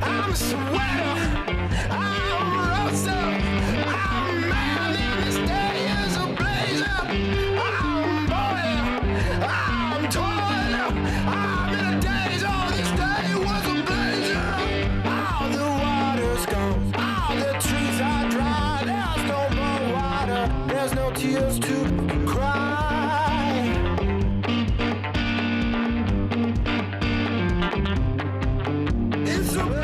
I'm a sweater, I'm a roaster, I'm a man in this day is a blazer. I'm boiling, I'm toiling, I'm in a daze, oh this day was a blazer. All the water's gone, all the trees are dry, there's no more water, there's no tears to cry. It's a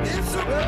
It's a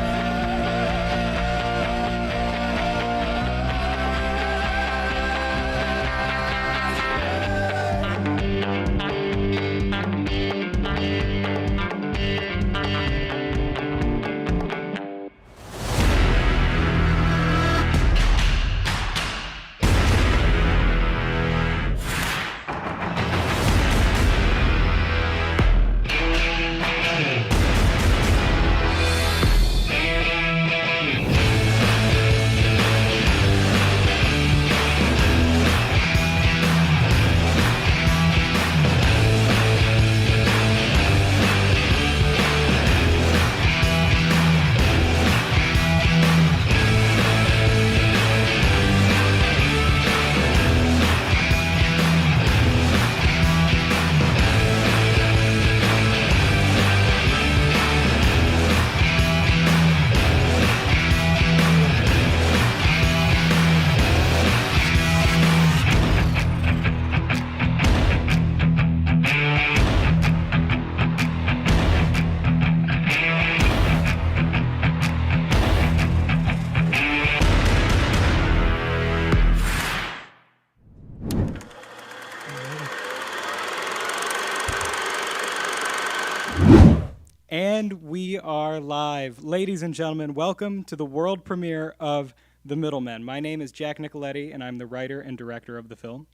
And we are live. Ladies and gentlemen, welcome to the world premiere of The Middlemen. My name is Jack Nicoletti, and I'm the writer and director of the film.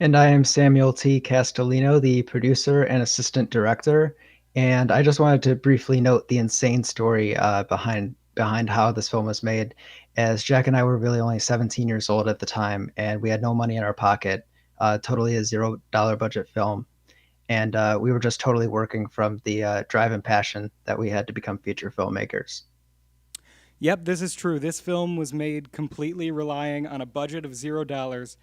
And I am Samuel T. Castellino, the producer and assistant director. And I just wanted to briefly note the insane story behind how this film was made, as Jack and I were really only 17 years old at the time, and we had no money in our pocket, totally a $0 budget film. And we were just totally working from the drive and passion that we had to become feature filmmakers. Yep, this is true. This film was made completely relying on a budget of $0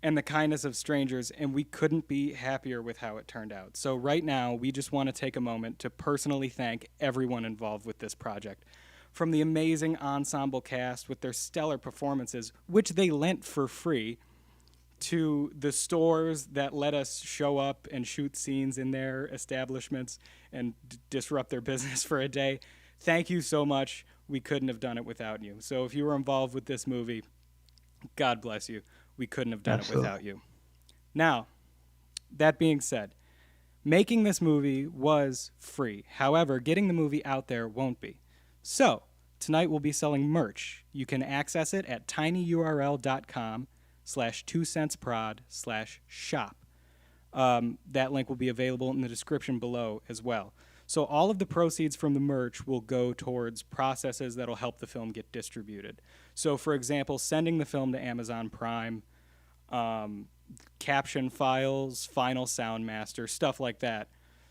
and the kindness of strangers, and we couldn't be happier with how it turned out. So right now, we just want to take a moment to personally thank everyone involved with this project. From the amazing ensemble cast with their stellar performances, which they lent for free, to the stores that let us show up and shoot scenes in their establishments and disrupt their business for a day. Thank you so much. We couldn't have done it without you. So if you were involved with this movie, God bless you. We couldn't have done Absolutely. it without you. Now, that being said, making this movie was free. However, getting the movie out there won't be. So, tonight we'll be selling merch. You can access it at tinyurl.com/2centsprod/shop. That link will be available in the description below as well. So all of the proceeds from the merch will go towards processes that'll help the film get distributed. So, for example, sending the film to Amazon Prime, caption files, final sound master, stuff like that.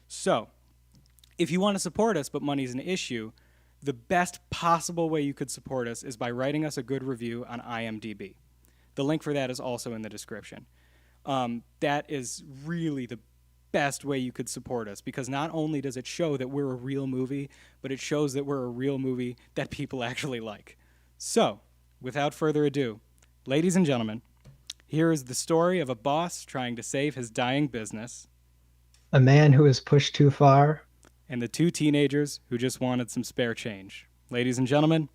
So, if you want to support us but money's an issue, the best possible way you could support us is by writing us a good review on IMDb. The link for that is also in the description. That is really the best way you could support us, because not only does it show that we're a real movie, but it shows that we're a real movie that people actually like. So, without further ado, ladies and gentlemen, here is the story of a boss trying to save his dying business, A man who was pushed too far. and the two teenagers who just wanted some spare change. Ladies and gentlemen,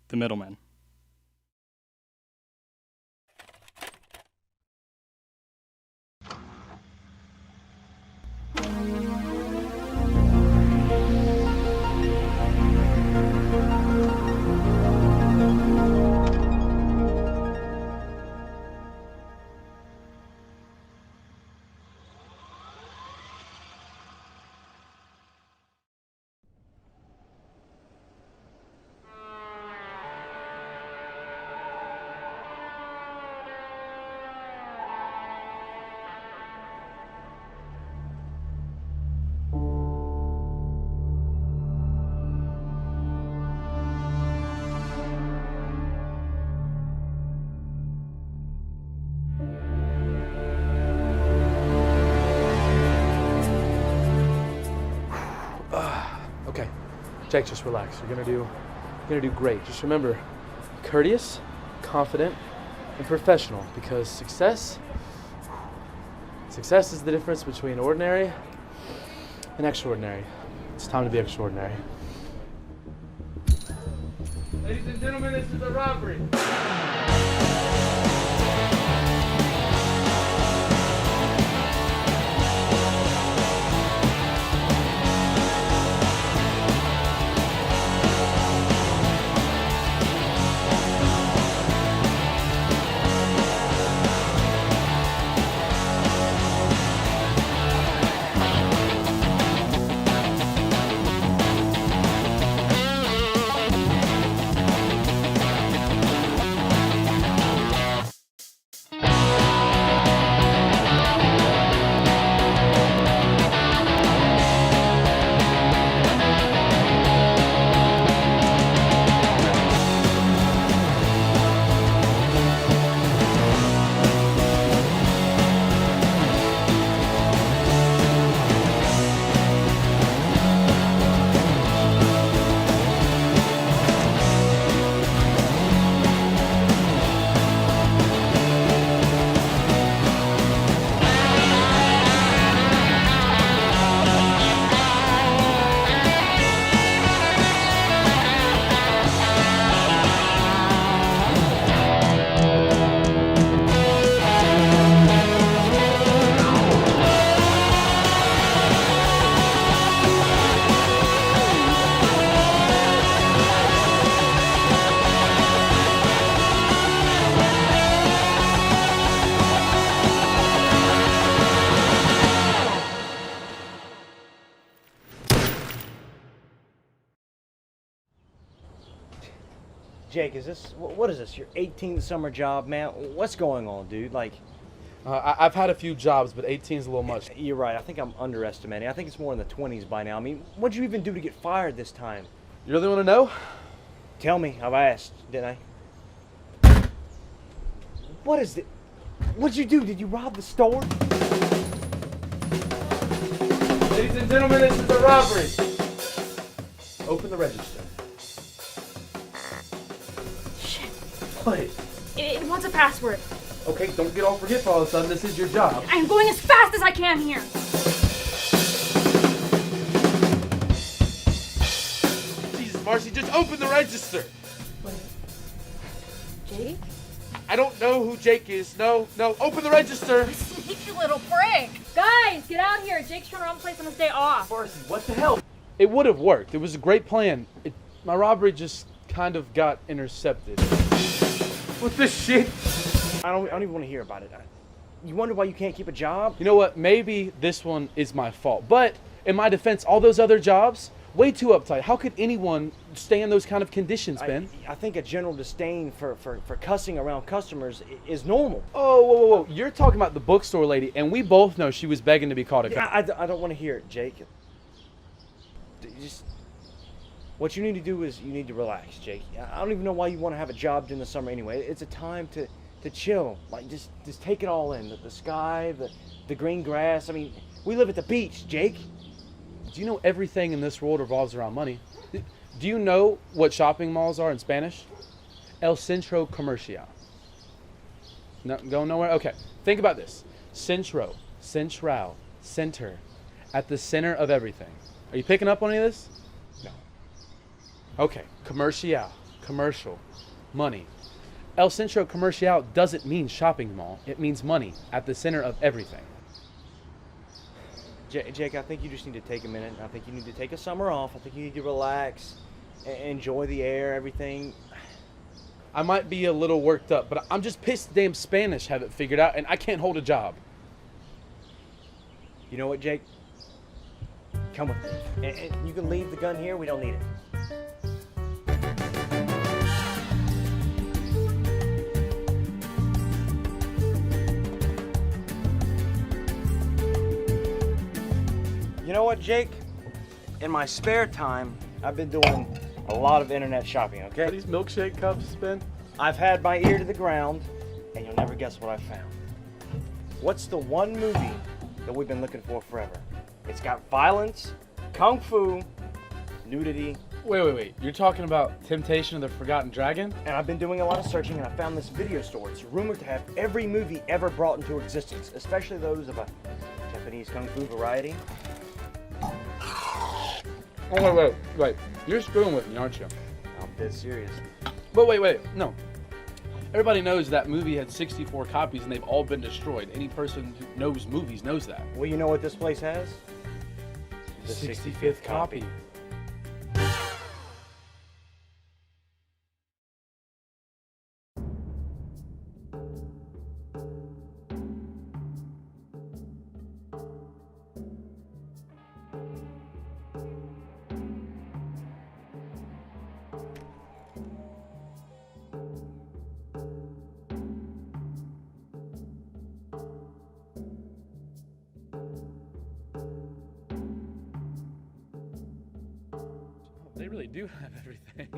The Middlemen. Jake, just relax. You're gonna do great. Just remember, courteous, confident, and professional, because success is the difference between ordinary and extraordinary. It's time to be extraordinary. Ladies and gentlemen, this is a robbery. Jake, what is this, your 18th summer job, man? What's going on, dude? Like, I've had a few jobs, but 18 is a little much. you're right, I think I'm underestimating. I think it's more in the 20s by now. I mean, what'd you even do to get fired this time? You really want to know? Tell me, I've asked, didn't I? What is it? What'd you do? Did you rob the store? Ladies and gentlemen, this is a robbery. Open the register. What? It wants a password. Okay, don't get all forgetful all of a sudden. This is your job. I'm going as fast as I can here. Jesus, Marcy, just open the register. Jake? I don't know who Jake is. No, open the register. Sneaky little prick. Guys, get out here. Jake's trying to rob the place on his day off. Marcy, what the hell? It would have worked. It was a great plan. My robbery just kind of got intercepted. What the shit? I don't even want to hear about it. You wonder why you can't keep a job? You know what? Maybe this one is my fault. But in my defense, all those other jobs, way too uptight. How could anyone stay in those kind of conditions, Ben? I think a general disdain for cussing around customers is normal. Oh, whoa. You're talking about the bookstore lady, and we both know she was begging to be called a Yeah, I don't want to hear it, Jake. What you need to do is you need to relax, Jake. I don't even know why you want to have a job during the summer anyway. It's a time to chill. Like, just take it all in. The sky, the green grass. I mean, we live at the beach, Jake. Do you know everything in this world revolves around money? Do you know what shopping malls are in Spanish? El Centro Comercial. No, going nowhere? Okay, think about this. Centro, central, center, at the center of everything. Are you picking up on any of this? No. Okay, comercial, commercial, money. El Centro Comercial doesn't mean shopping mall. It means money at the center of everything. Jake, I think you just need to take a minute. I think you need to take a summer off. I think you need to relax, enjoy the air, everything. I might be a little worked up, but I'm just pissed the damn Spanish have it figured out and I can't hold a job. You know what, Jake? Come with me. And you can leave the gun here. We don't need it. You know what, Jake? In my spare time, I've been doing a lot of internet shopping, okay? Are these milkshake cups, Ben? I've had my ear to the ground, and you'll never guess what I found. What's the one movie that we've been looking for forever? It's got violence, kung fu, nudity, Wait. You're talking about Temptation of the Forgotten Dragon? And I've been doing a lot of searching, and I found this video store. It's rumored to have every movie ever brought into existence, especially those of a Japanese kung fu variety. Oh, wait. You're screwing with me, aren't you? I'm dead serious. But wait. No. Everybody knows that movie had 64 copies and they've all been destroyed. Any person who knows movies knows that. Well, you know what this place has? The 65th copy. They really do have everything.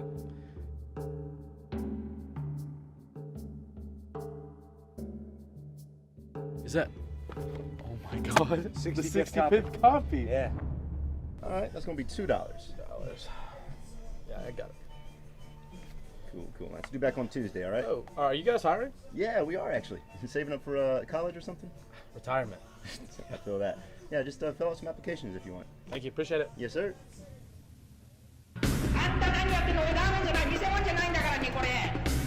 Is that? Oh my God! 65th the 65th copy. Yeah. All right, that's gonna be $2. Yeah, I got it. Cool. Let's do back on Tuesday, all right? Oh, are you guys hiring? Yeah, we are actually. Saving up for college or something? Retirement. I feel that. Yeah, just fill out some applications if you want. Thank you. Appreciate it. Yes, sir. あんた何やってんの？俺ラーメンじゃない、店番じゃないんだからね、これ。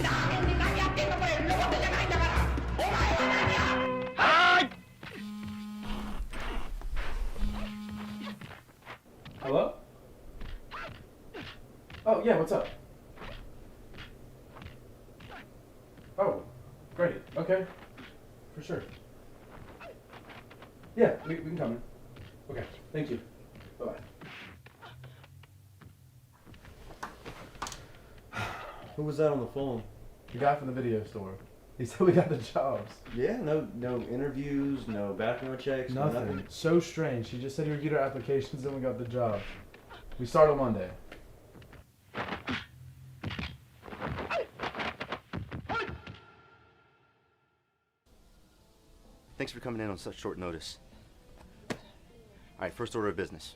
ラーメンで何やってんの？これロボットじゃないんだから。お前は何や？はーい。 Hello? Oh, yeah, what's up? Oh, great. Okay. For sure. Yeah, we can come in. Okay, thank you. Bye-bye. Who was that on the phone? The guy from the video store. He said we got the jobs. Yeah, no interviews, no background checks, no nothing. So strange. He just said he reviewed our applications and we got the job. We start on Monday. Thanks for coming in on such short notice. All right, first order of business.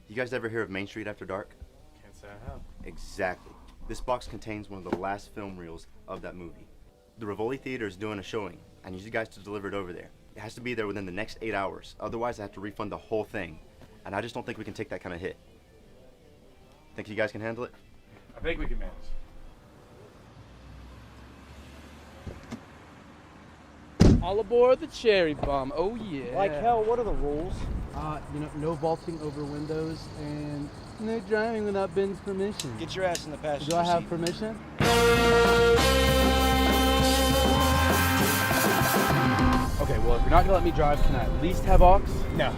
You guys ever hear of Main Street After Dark? Can't say I have. Exactly. This box contains one of the last film reels of that movie. The Rivoli Theater is doing a showing. I need you guys to deliver it over there. It has to be there within the next 8 hours. Otherwise, I have to refund the whole thing. And I just don't think we can take that kind of hit. Think you guys can handle it? I think we can manage. All aboard the cherry bomb. Oh yeah. Like hell, what are the rules? No vaulting over windows and no driving without Ben's permission. Get your ass in the passenger Do I have seat. permission? Okay, well, if you're not gonna let me drive, can I at least have aux? No.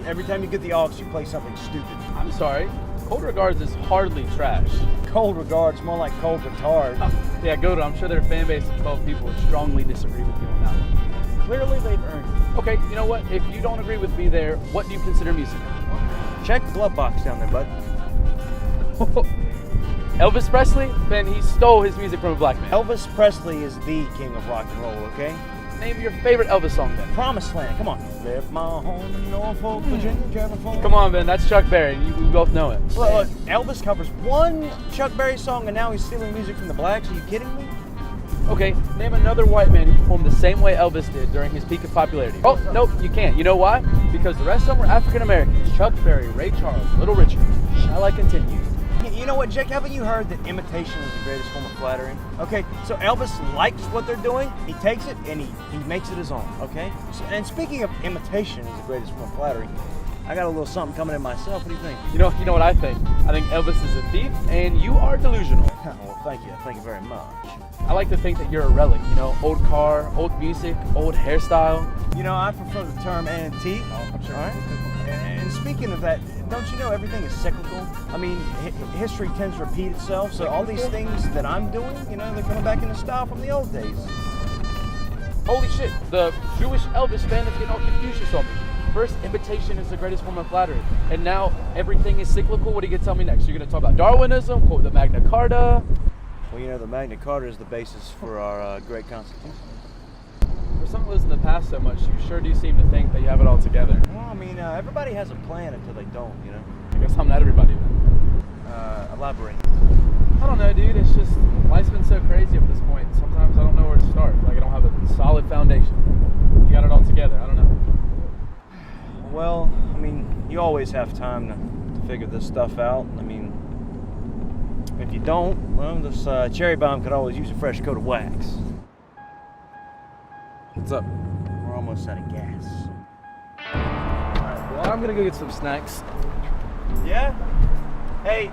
Every time you get the aux, you play something stupid. I'm sorry. Cold Regards is hardly trash. Cold regards, more like cold retard. Yeah, go to. I'm sure their fan base of 12 people would strongly disagree with you on that one. Clearly, they've earned it. Okay, you know what? If you don't agree with me there, what do you consider music? Check the glove box down there, bud. Elvis Presley? Ben, he stole his music from a black man. Elvis Presley is the king of rock and roll, okay? Name your favorite Elvis song then. Promised Land, come on. Left my home in Norfolk, Virginia, California. Come on, Ben, that's Chuck Berry. We both know it. Look, Elvis covers one Chuck Berry song and now he's stealing music from the blacks. Are you kidding me? Okay, name another white man who performed the same way Elvis did during his peak of popularity. Oh, nope, you can't. You know why? Because the rest of them were African Americans. Chuck Berry, Ray Charles, Little Richard. Shall I continue? You know what, Jake? Haven't you heard that imitation is the greatest form of flattery? Okay, so Elvis likes what they're doing. He takes it and he makes it his own, okay? So, and speaking of imitation is the greatest form of flattery, I got a little something coming in myself. What do you think? You know what I think? I think Elvis is a thief and you are delusional. Well, thank you. Thank you very much. I like to think that you're a relic, old car, old music, old hairstyle. I prefer the term antique. Oh, I'm sure. All right? And speaking of that, don't you know everything is cyclical? I mean, history tends to repeat itself, so all these things that I'm doing, they're coming back into style from the old days. Holy shit, the Jewish Elvis fan is getting all Confucius on me. First, imitation is the greatest form of flattery, and now everything is cyclical. What are you going to tell me next? You're going to talk about Darwinism, quote the Magna Carta. Well, the Magna Carta is the basis for our great Constitution. For someone who lives in the past so much, you sure do seem to think that you have it all together. Well, I mean, everybody has a plan until they don't, I guess I'm not everybody then. Elaborate. I don't know, dude. It's just life's been so crazy at this point. Sometimes I don't know where to start. Like I don't have a solid foundation. You got it all together. I don't know. Well, I mean, you always have time to figure this stuff out. I mean, if you don't, well, this cherry bomb could always use a fresh coat of wax. What's up? We're almost out of gas. Alright, well, I'm gonna go get some snacks. Yeah? Hey,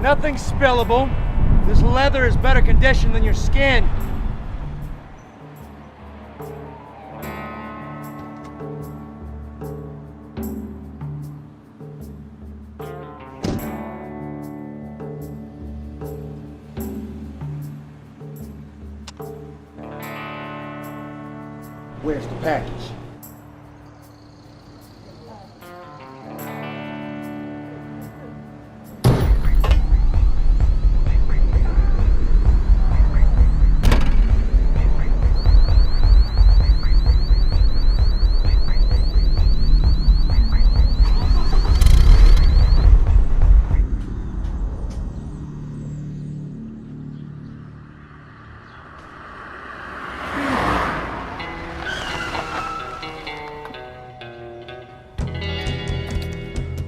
nothing spillable. This leather is better conditioned than your skin. Where's the package?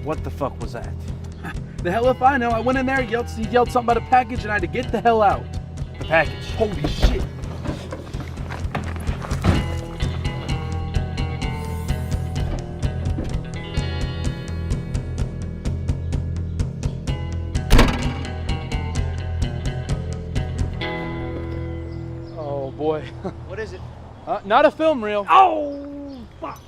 What the fuck was that? The hell if I know. I went in there, he yelled something about a package, and I had to get the hell out. The package. Holy shit. Oh boy. What is it? Not a film reel. Oh, fuck.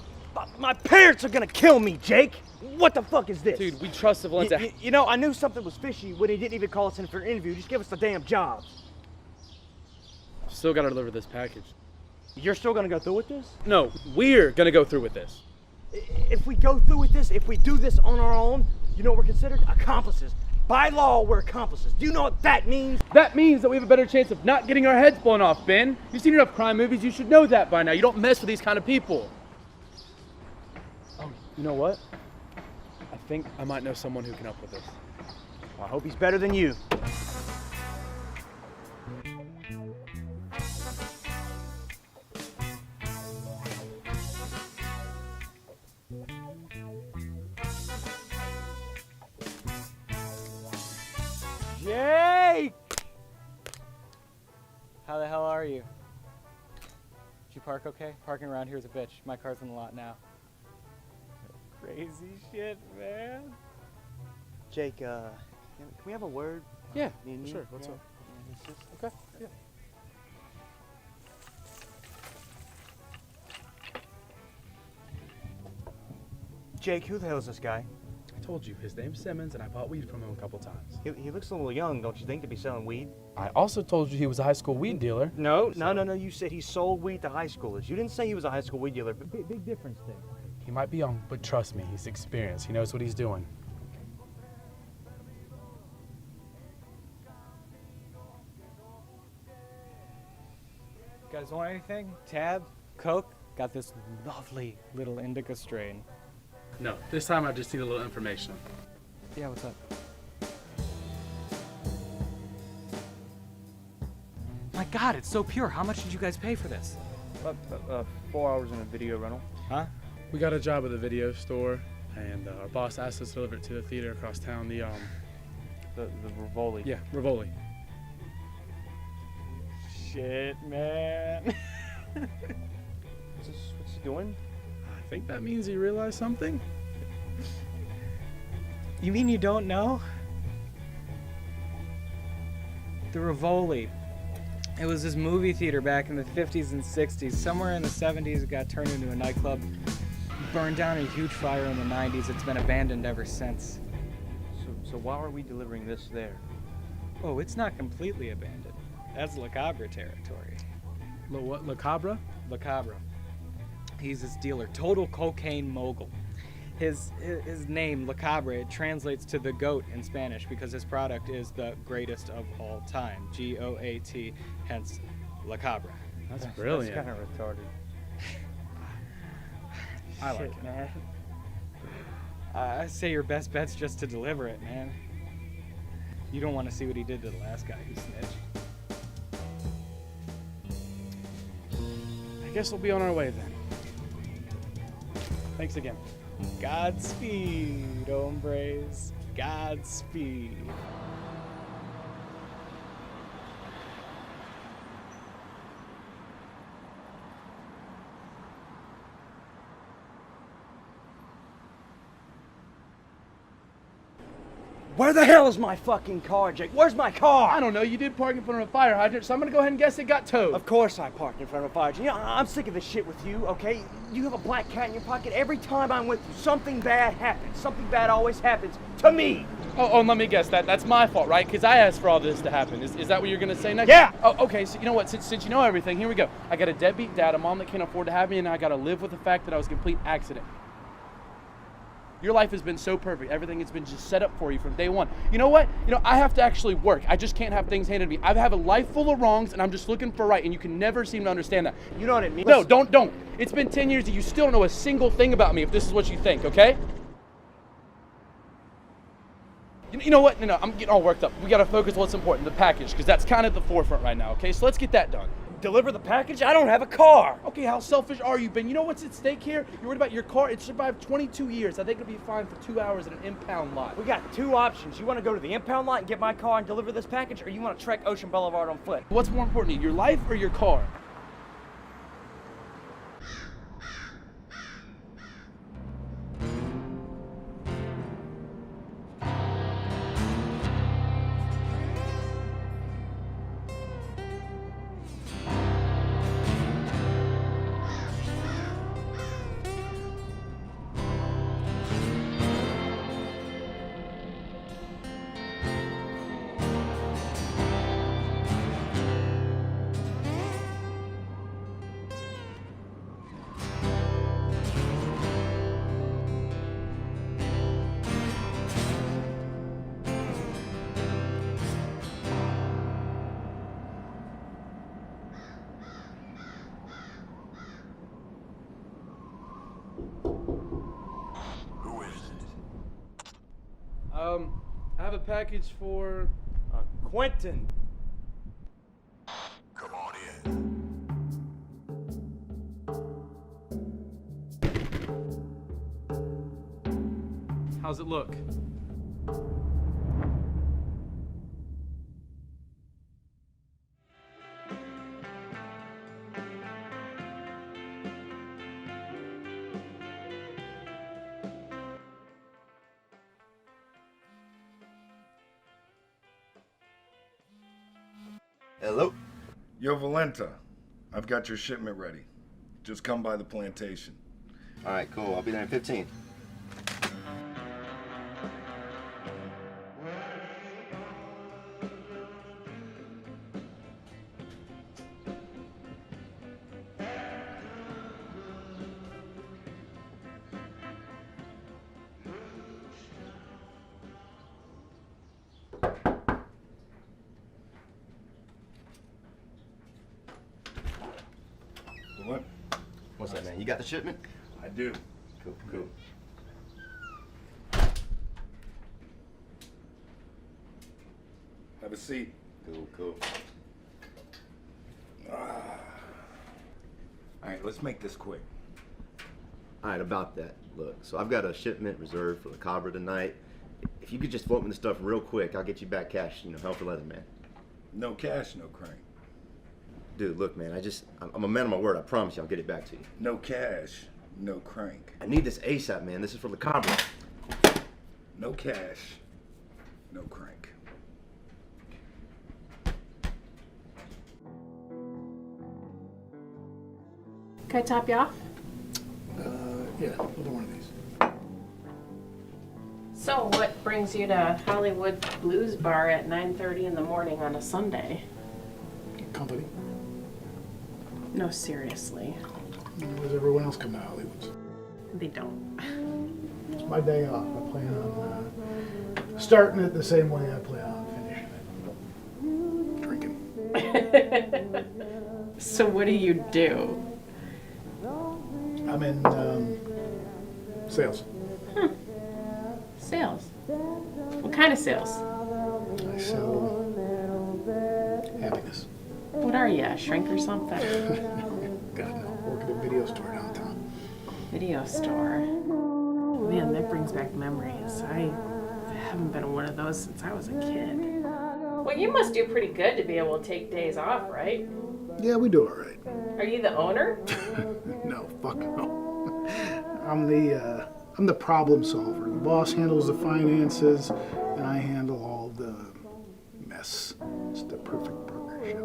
My parents are gonna kill me, Jake. What the fuck is this? Dude, we trust the Valencia. You know, I knew something was fishy when he didn't even call us in for an interview. Just give us the damn job. Still gotta deliver this package. You're still gonna go through with this? No, we're gonna go through with this. If we go through with this, if we do this on our own, you know what we're considered? Accomplices. By law, we're accomplices. Do you know what that means? That means that we have a better chance of not getting our heads blown off, Ben. You've seen enough crime movies, you should know that by now. You don't mess with these kind of people. Oh, you know what? I think I might know someone who can help with this. Well, I hope he's better than you. Jake! How the hell are you? Did you park okay? Parking around here is a bitch. My car's in the lot now. Crazy shit, man. Jake, can we have a word? Yeah, Me and you? sure. What's Yeah. up? Yeah, it's just- Okay, yeah. Jake, who the hell is this guy? I told you, his name's Simmons, and I bought weed from him a couple times. He looks a little young, don't you think, to be selling weed? I also told you he was a high school weed dealer. No. You said he sold weed to high schoolers. You didn't say he was a high school weed dealer. Big difference there. He might be young, but trust me, he's experienced. He knows what he's doing. You guys want anything? Tab? Coke? Got this lovely little indica strain. No, this time I just need a little information. Yeah, what's up? My God, it's so pure. How much did you guys pay for this? 4 hours in a video rental. Huh? We got a job at the video store, and our boss asked us to deliver it to the theater across town, the Rivoli. Yeah, Rivoli. Shit, man. What's he doing? I think that means he realized something. You mean you don't know? The Rivoli. It was this movie theater back in the 50s and 60s. Somewhere in the 70s, it got turned into a nightclub. Burned down in a huge fire in the 90s. It's been abandoned ever since. So why are we delivering this there? Oh, it's not completely abandoned. That's La Cabra territory. What? La Cabra? La Cabra. He's this dealer, total cocaine mogul. His name, La Cabra, it translates to the goat in Spanish because his product is the greatest of all time. G-O-A-T, hence La Cabra. That's brilliant. That's kind of retarded. I like Shit, it. man. I say your best bet's just to deliver it, man. You don't want to see what he did to the last guy who snitched. I guess we'll be on our way then. Thanks again. Godspeed, hombres. Godspeed. Where the hell is my fucking car, Jake? Where's my car? I don't know. You did park in front of a fire hydrant, so I'm gonna go ahead and guess it got towed. Of course I parked in front of a fire hydrant. You know, I'm sick of this shit with you, okay? You have a black cat in your pocket. Every time I'm with you, something bad happens. Something bad always happens to me. Oh, and let me guess. That's my fault, right? Because I asked for all this to happen. Is that what you're gonna say next? Yeah! Oh, okay. So you know what? Since you know everything, here we go. I got a deadbeat dad, a mom that can't afford to have me, and I gotta live with the fact that I was a complete accident. Your life has been so perfect. Everything has been just set up for you from day one. You know what? You know, I have to actually work. I just can't have things handed to me. I have a life full of wrongs, and I'm just looking for right, and you can never seem to understand that. You know what it means? No, don't. It's been 10 years and you still don't know a single thing about me if this is what you think, okay? You know what? No, I'm getting all worked up. We gotta focus on what's important, the package, because that's kind of at the forefront right now, okay? So let's get that done. Deliver the package? I don't have a car. Okay, how selfish are you, Ben? You know what's at stake here? You're worried about your car. It survived 22 years. I think it'll be fine for 2 hours in an impound lot. We got two options. You want to go to the impound lot and get my car and deliver this package, or you want to trek Ocean Boulevard on foot? What's more important to you, your life or your car? I have a package for... Quentin. Come on in. How's it look? Hello? Yo, Valenta, I've got your shipment ready. Just come by the plantation. All right, cool. I'll be there in 15. What? What's that, man? You got the shipment? I do. Cool. Have a seat. Cool. All right, let's make this quick. All right, about that. Look, so I've got a shipment reserved for the Cobra tonight. If you could just float me the stuff real quick, I'll get you back cash, hell for leather, man. No cash, no crank. Dude, look, man, I'm a man of my word. I promise you I'll get it back to you. No cash, no crank. I need this ASAP, man. This is for the Cobra. No cash, no crank. Can I top you off? Yeah, we'll do one of these. So, what brings you to Hollywood Blues Bar at 9:30 in the morning on a Sunday? Company. No, seriously. Where's everyone else come to Hollywood? They don't. It's my day off. I plan on starting it the same way I plan on finishing it. Drinking. So, what do you do? I'm in sales. Sales. What kind of sales? I I sell happiness. What are you, a shrink or something? God, no. Work at a video store downtown. Video store. Man, that brings back memories. I haven't been in one of those since I was a kid. Well, you must do pretty good to be able to take days off, right? Yeah, we do all right. Are you the owner? No, fuck no. I'm the problem solver. The boss handles the finances, and I handle all the mess. It's the perfect partnership.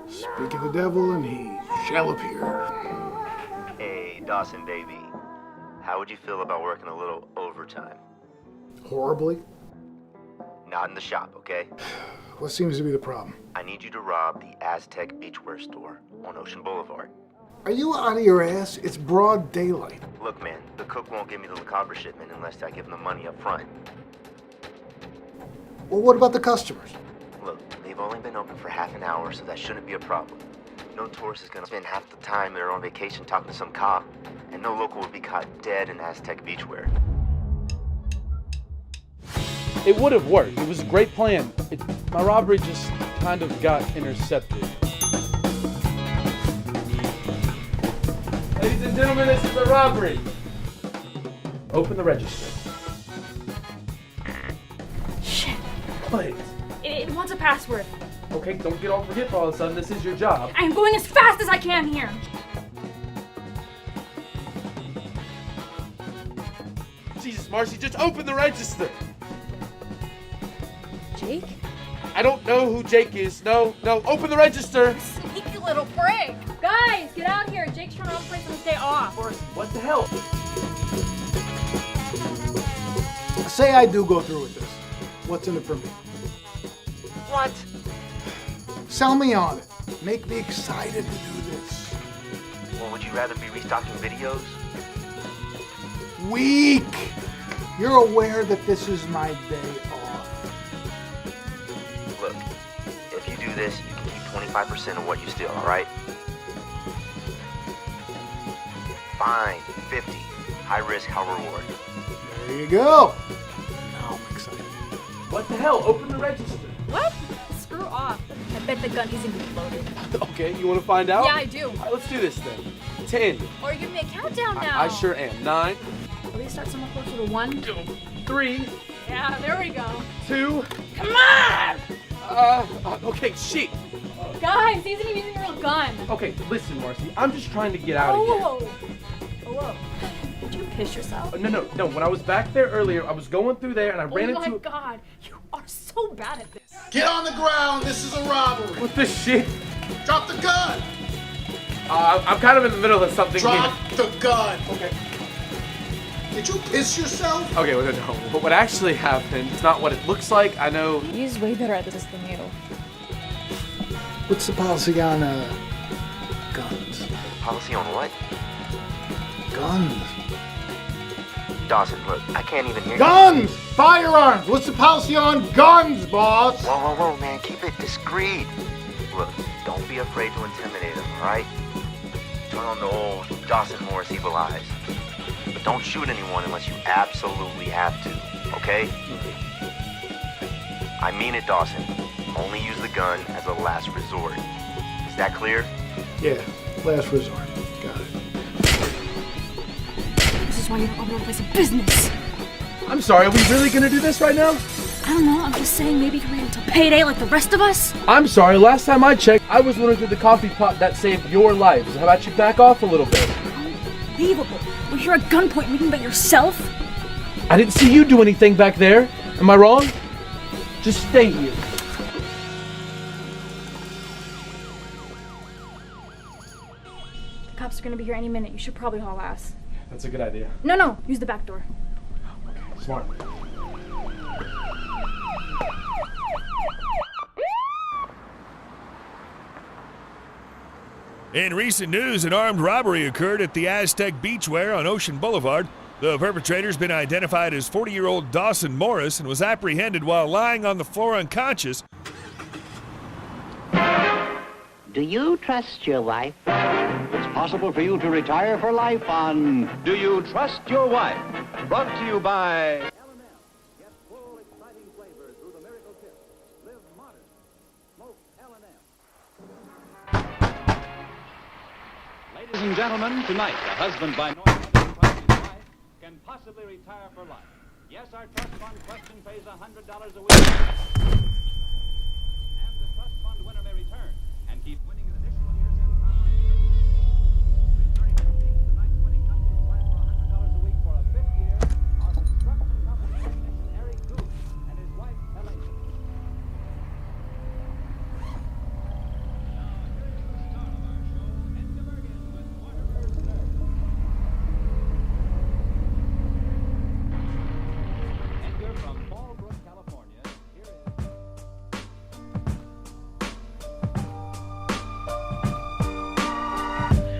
Speak of the devil, and he shall appear. Hey, Dawson, baby. How would you feel about working a little overtime? Horribly. Not in the shop, okay? What seems to be the problem? I need you to rob the Aztec Beachwear store on Ocean Boulevard. Are you out of your ass? It's broad daylight. Look, man, the cook won't give me the Le Cobra shipment unless I give him the money up front. Well, what about the customers? Look, they've only been open for half an hour, so that shouldn't be a problem. No tourist is gonna spend half the time they're on vacation talking to some cop, and no local would be caught dead in Aztec Beachwear. It would have worked. It was a great plan. My robbery just kind of got intercepted. Ladies and gentlemen, this is a robbery. Open the register. Shit. What? It wants a password. Okay, don't get all forgetful all of a sudden. This is your job. I am going as fast as I can here. Jesus, Marcy, just open the register. Jake? I don't know who Jake is. No, open the register. Sneaky little prank. Guys, get out here. Jake's trying to run place on his day off. What the hell? Say I do go through with this. What's in it for me? What? Sell me on it. Make me excited to do this. Well, would you rather be restocking videos? Weak! You're aware that this is my day off. Look, if you do this, you can keep 25% of what you steal, alright? Fine, 50. High risk, high reward. There you go. Now I'm excited. What the hell? Open the register. What? Screw off. I bet the gun isn't even loaded. Okay, you want to find out? Yeah, I do. All right, let's do this then. 10. Or give me a countdown now. I sure am. 9. At least start somewhere closer to 1. 3. Yeah, there we go. 2. Come on! Okay, shit. Guys, he's even using a real gun. Okay, listen, Marcy. I'm just trying to get out of here. Whoa. Did you piss yourself? No. When I was back there earlier, I was going through there and I ran into. Oh my God, you are so bad at this. Get on the ground. This is a robbery. What the shit? Drop the gun. I'm kind of in the middle of something Drop here. the gun. Okay. Did you piss yourself? Okay, well, no. But what actually happened, it's not what it looks like. I know. He's way better at this than you. What's the policy on guns? Policy on what? Guns. Dawson, look, I can't even hear Guns! Firearms! What's the policy on guns, boss? Whoa, man, keep it discreet. Look, don't be afraid to intimidate him, alright? Turn on the old Dawson Morris evil eyes. But don't shoot anyone unless you absolutely have to, okay? I mean it, Dawson. Only use the gun as a last resort. Is that clear? Yeah, last resort. Got it. This is why you don't open a place of business. I'm sorry, are we really gonna do this right now? I don't know, I'm just saying maybe you can wait until payday like the rest of us. I'm sorry, last time I checked, I was running through the coffee pot that saved your life. So how about you back off a little bit? Unbelievable. We're here at gunpoint reading about yourself? I didn't see you do anything back there. Am I wrong? Just stay here. The cops are gonna be here any minute. You should probably haul ass. That's a good idea. No, use the back door. Smart. In recent news, an armed robbery occurred at the Aztec Beachwear on Ocean Boulevard. The perpetrator's been identified as 40-year-old Dawson Morris and was apprehended while lying on the floor unconscious. Do you trust your wife? It's possible for you to retire for life on Do You Trust Your Wife? Brought to you by... Ladies and gentlemen, tonight, a husband by no means trusts his wife can possibly retire for life. Yes, our trust fund question pays $100 a week. And the trust fund winner may return and keep winning an additional year's income. Returning to speak with tonight's winning company plan for $100 a week for a fifth year are construction company technician Eric Goose and his wife, Helene.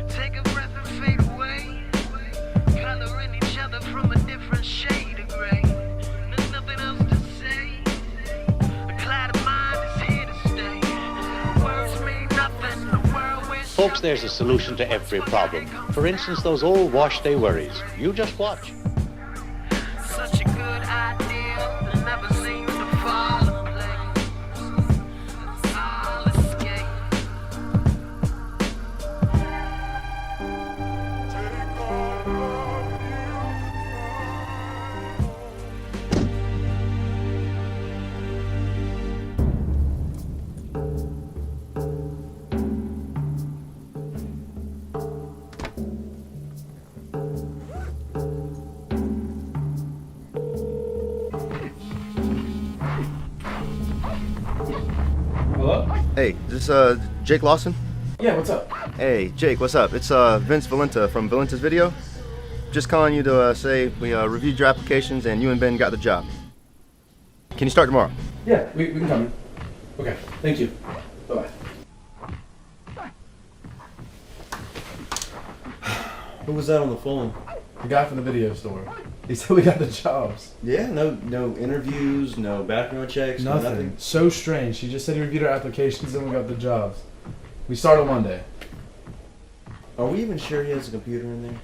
Take a breath and fade away. Coloring each other from a different shade of gray. There's nothing else to say. A cloud of mind is here to stay. Words mean nothing. The world will Folks, there's a solution to every problem. For instance, those old wash day worries. You just watch. such a good idea that never seems to fall in place. I'll escape. Hello? Hey, is this Jake Lawson? Yeah, what's up? Hey, Jake, what's up? It's Vince Valenta from Valenta's Video. Just calling you to say we reviewed your applications and you and Ben got the job. Can you start tomorrow? Yeah, we can come in. Okay, thank you. Bye-bye. Who was that on the phone? The guy from the video store. He said we got the jobs. Yeah, no interviews, no background checks, no nothing. So strange. He just said he reviewed our applications and we got the jobs. We start on Monday. Are we even sure he has a computer in there?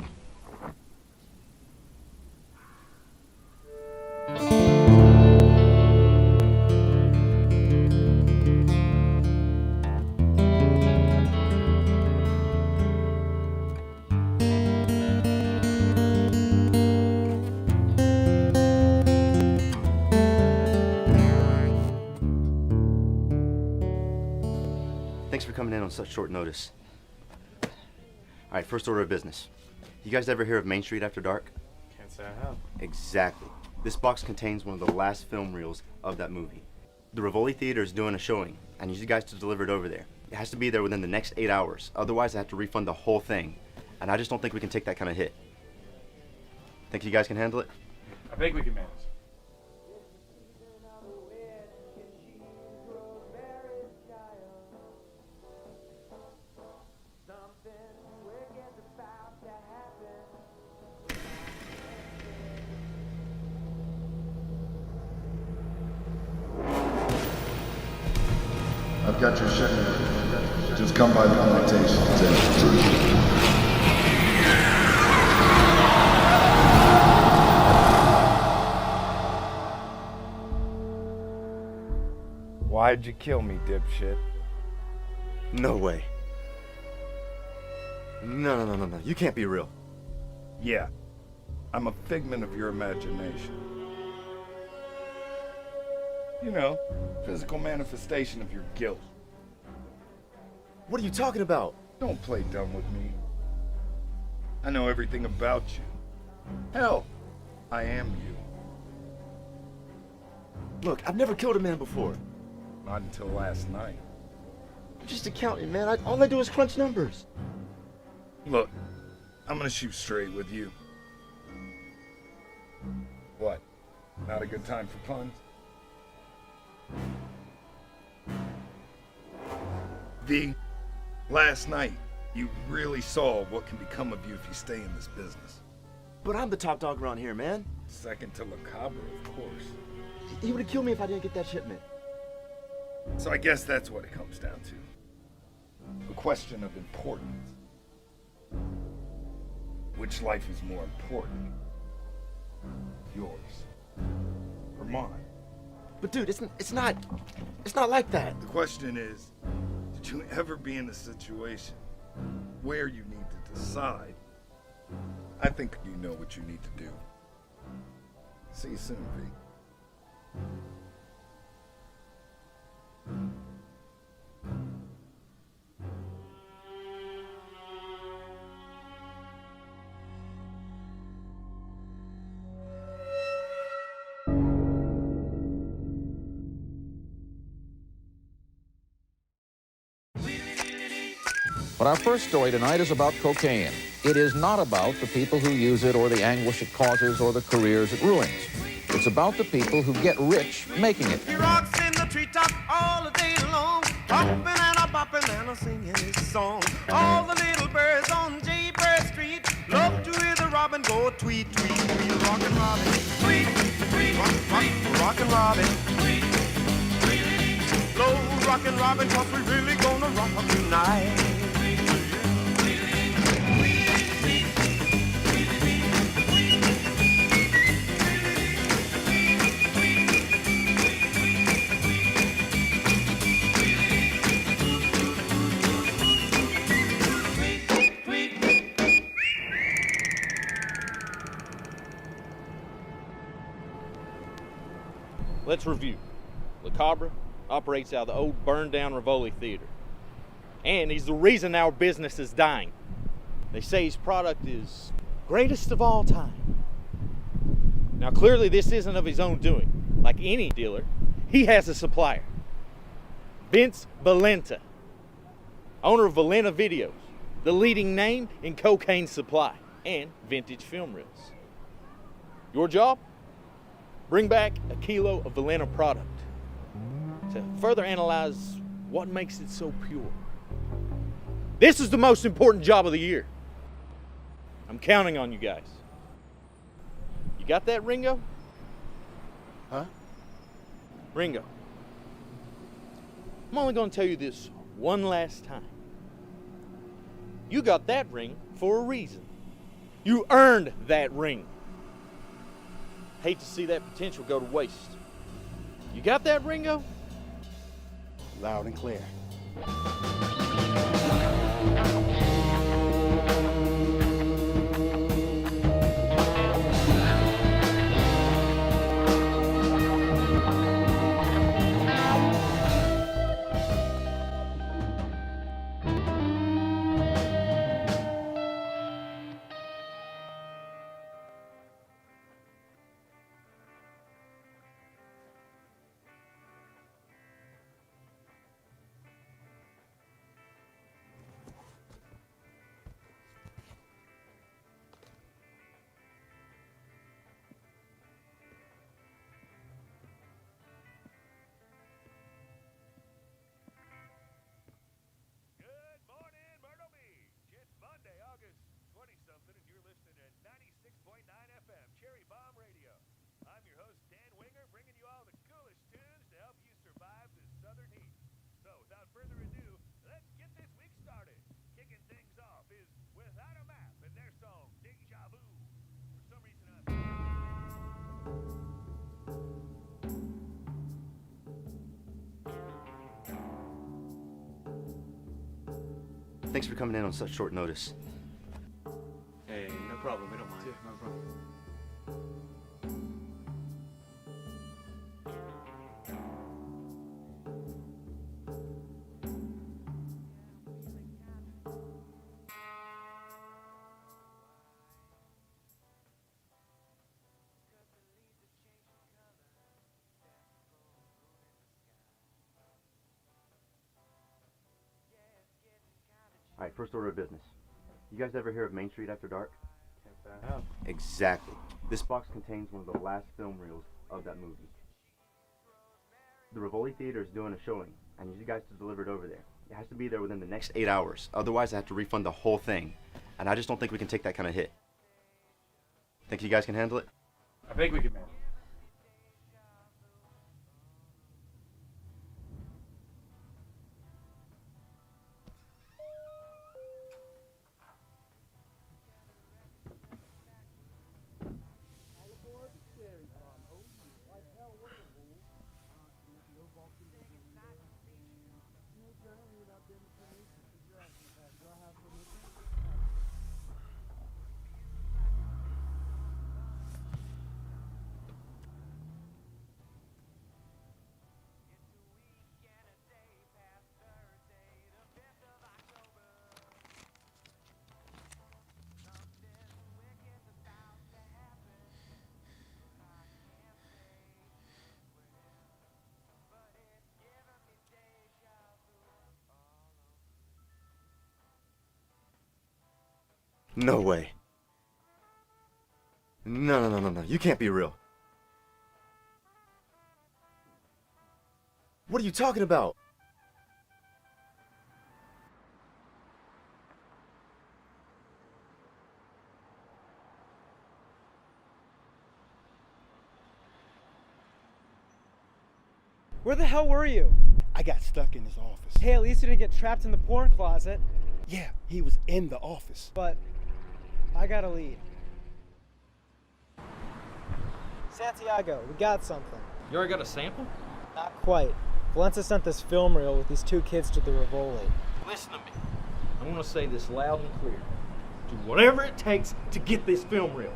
Thanks for coming in on such short notice. All right, first order of business. You guys ever hear of Main Street After Dark? Can't say I have. Exactly. This box contains one of the last film reels of that movie. The Rivoli Theater is doing a showing. I need you guys to deliver it over there. It has to be there within the next 8 hours. Otherwise, I have to refund the whole thing. And I just don't think we can take that kind of hit. Think you guys can handle it? I think we can manage. I've got your shipment. Just come by the plantation. Why'd you kill me, dipshit? No way. No. You can't be real. Yeah. I'm a figment of your imagination. You know, physical manifestation of your guilt. What are you talking about? Don't play dumb with me. I know everything about you. Hell, I am you. Look, I've never killed a man before. Not until last night. I'm just accounting, man. All I do is crunch numbers. Look, I'm gonna shoot straight with you. What? Not a good time for puns? V, last night, you really saw what can become of you if you stay in this business. But I'm the top dog around here, man. Second to Lacabra, of course. He would have killed me if I didn't get that shipment. So I guess that's what it comes down to. A question of importance. Which life is more important? Yours or mine? But dude, it's not like that. The question is, did you ever be in a situation where you need to decide? I think you know what you need to do. See you soon, V. But our first story tonight is about cocaine. It is not about the people who use it or the anguish it causes or the careers it ruins. It's about the people who get rich making it. He rocks in the treetop all the day long, hopping and a bopping and a singing his song. All the little birds on Jaybird Street love to hear the robin go tweet, tweet, tweet. Rockin' Robin, tweet, tweet, rockin' Robin, tweet, tweet. Blow rockin' Robin, 'cause we really gonna rock tonight. Let's review. Le Cabra operates out of the old burned-down Rivoli Theater. And he's the reason our business is dying. They say his product is greatest of all time. Now, clearly this isn't of his own doing. Like any dealer, he has a supplier. Vince Valenta, owner of Valenta Videos, the leading name in cocaine supply and vintage film reels. Your job? Bring back a kilo of Valenta product to further analyze what makes it so pure. This is the most important job of the year. I'm counting on you guys. You got that, Ringo? Huh? Ringo, I'm only going to tell you this one last time. You got that ring for a reason. You earned that ring. Hate to see that potential go to waste. You got that, Ringo? Loud and clear. Thanks for coming in on such short notice. Hey, no problem. We don't mind. No problem. All right, first order of business. You guys ever hear of Main Street After Dark? Exactly. This box contains one of the last film reels of that movie. The Rivoli Theater is doing a showing. I need you guys to deliver it over there. It has to be there within the next 8 hours. Otherwise, I have to refund the whole thing. And I just don't think we can take that kind of hit. Think you guys can handle it? I think we can manage it. No way. No. You can't be real. What are you talking about? Where the hell were you? I got stuck in his office. Hey, at least you didn't get trapped in the porn closet. Yeah, he was in the office. But I got a lead. Santiago, we got something. You already got a sample? Not quite. Valencia sent this film reel with these two kids to the Rivoli. Listen to me. I want to say this loud and clear. Do whatever it takes to get this film reel.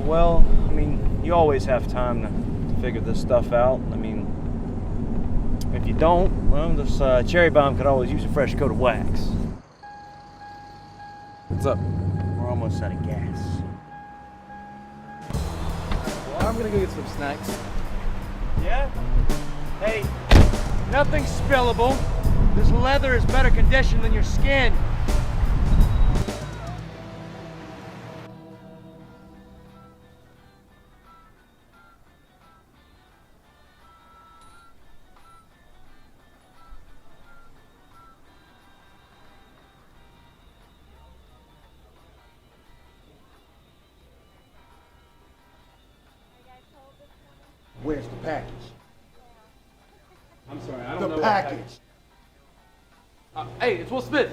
Well, I mean, you always have time to figure this stuff out. I mean, if you don't, well, this cherry bomb could always use a fresh coat of wax. What's up? We're almost out of gas. Well, I'm gonna go get some snacks. Yeah? Hey, nothing spillable. This leather is better conditioned than your skin. Where's the package? I'm sorry, I don't know The package. Hey, it's Will Smith.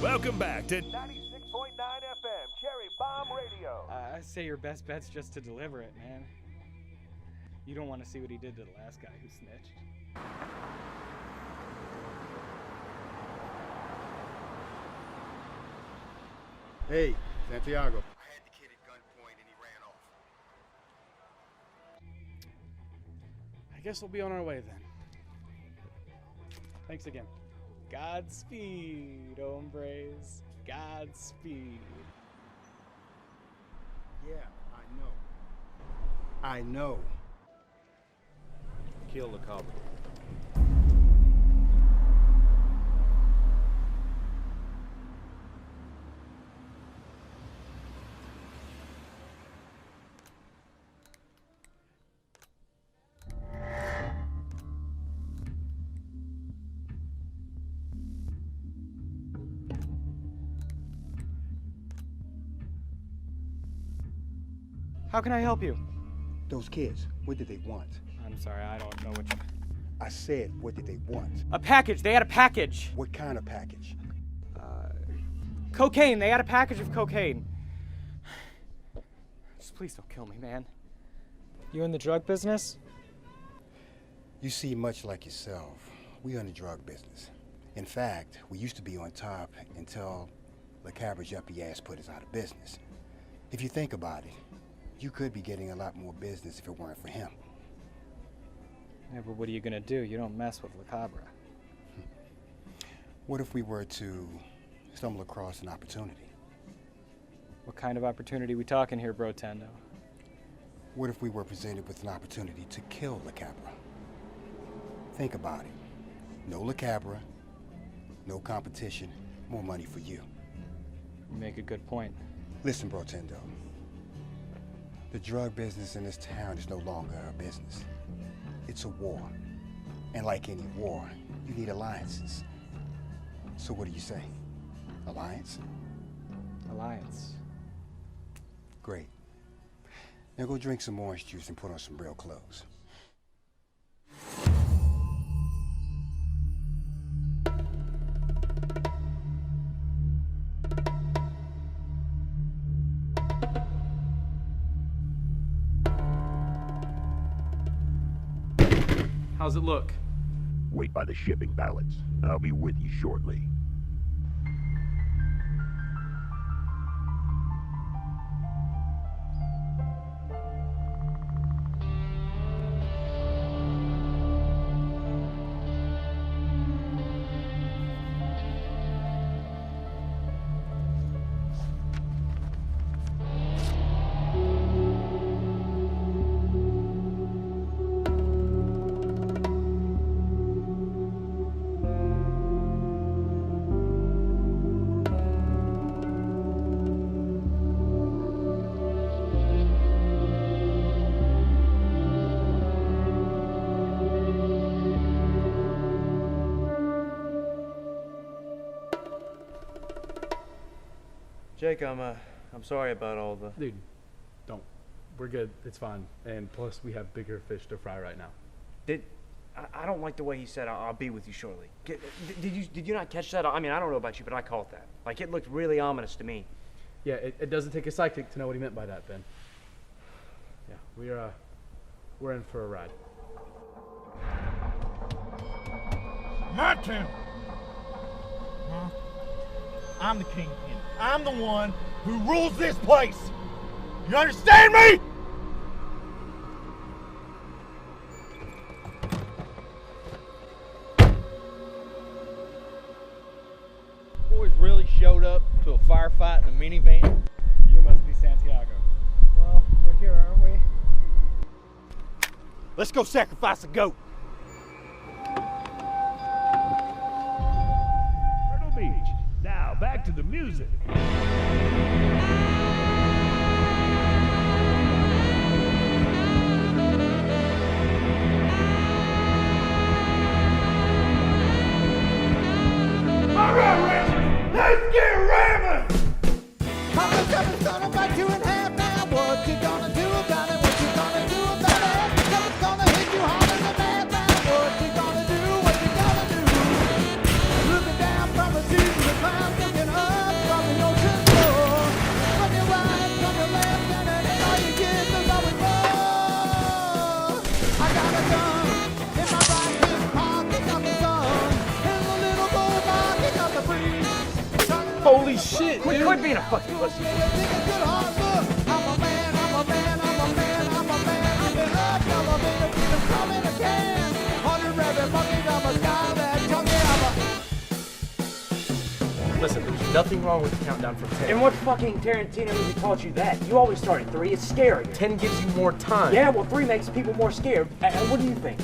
Welcome back to 96.9 FM, Cherry Bomb Radio. I say your best bet's just to deliver it, man. You don't want to see what he did to the last guy who snitched. Hey, Santiago. I had the kid at gunpoint and he ran off. I guess we'll be on our way then. Thanks again. Godspeed, hombres. Godspeed. Yeah, I know. Kill the cobra. How can I help you? Those kids, what did they want? I'm sorry, I don't know what you... I said, what did they want? A package. They had a package. What kind of package? Cocaine. They had a package of cocaine. Just please don't kill me, man. You in the drug business? You see, much like yourself, we are in the drug business. In fact, we used to be on top until Le Cabre's yuppie ass put us out of business. If you think about it, you could be getting a lot more business if it weren't for him. Yeah, but what are you gonna do? You don't mess with Le Cabra. What if we were to stumble across an opportunity? What kind of opportunity we talking here, Bro Tendo? What if we were presented with an opportunity to kill Le Cabra? Think about it. No Le Cabra, no competition, more money for you. You make a good point. Listen, Bro Tendo. The drug business in this town is no longer a business. It's a war. And like any war, you need alliances. So what do you say? Alliance? Alliance. Great. Now go drink some orange juice and put on some real clothes. How's it look? Wait by the shipping ballots. I'll be with you shortly. Jake, I'm sorry about all the... Dude, don't. We're good. It's fine. And plus, we have bigger fish to fry right now. I don't like the way he said, I'll be with you shortly. Did you not catch that? I mean, I don't know about you, but I caught that. Like, it looked really ominous to me. Yeah, it doesn't take a psychic to know what he meant by that, Ben. Yeah, we're in for a ride. My turn. Huh? I'm the kingpin. I'm the one who rules this place. You understand me? Boys really showed up to a firefight in a minivan. You must be Santiago. Well, we're here, aren't we? Let's go sacrifice a goat. Myrtle Beach. Now back to the music. Let's get ramming! Mama's gonna bite you in half now. What you gonna do about it? What you gonna do about it? Someone's gonna hit you harder than that now. What you gonna do? What you gonna do? Looking down from the seas of the clouds, looking up from the ocean floor. From your right, from your left, and it ain't all you get, there's always more. I got a gun in my right hip pocket, got the sun. And the little gold pocket, got the breeze. Holy shit, dude. Quit being a fucking pussy. Listen, there's nothing wrong with the countdown from 10. And what fucking Tarantino movie taught you that? You always start at 3. It's scarier. 10 gives you more time. Yeah, well, 3 makes people more scared. And what do you think?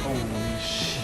Holy shit.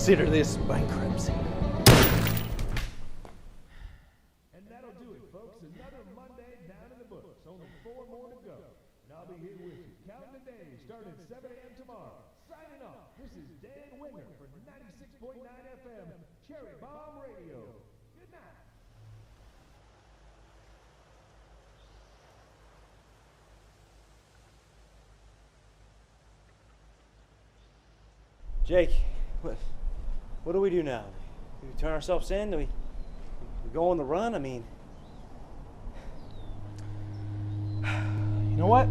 Consider this bankruptcy. And that'll do it, folks. Another Monday down in the books. Only 4 more to go. And I'll be here with you, counting the days, starting at 7 a.m. tomorrow. Signing off, this is Dan Winger for 96.9 FM, Cherry Bomb Radio. Good night. Jake, what do we do now? we turn ourselves in? Do we go on the run? I mean, You know what?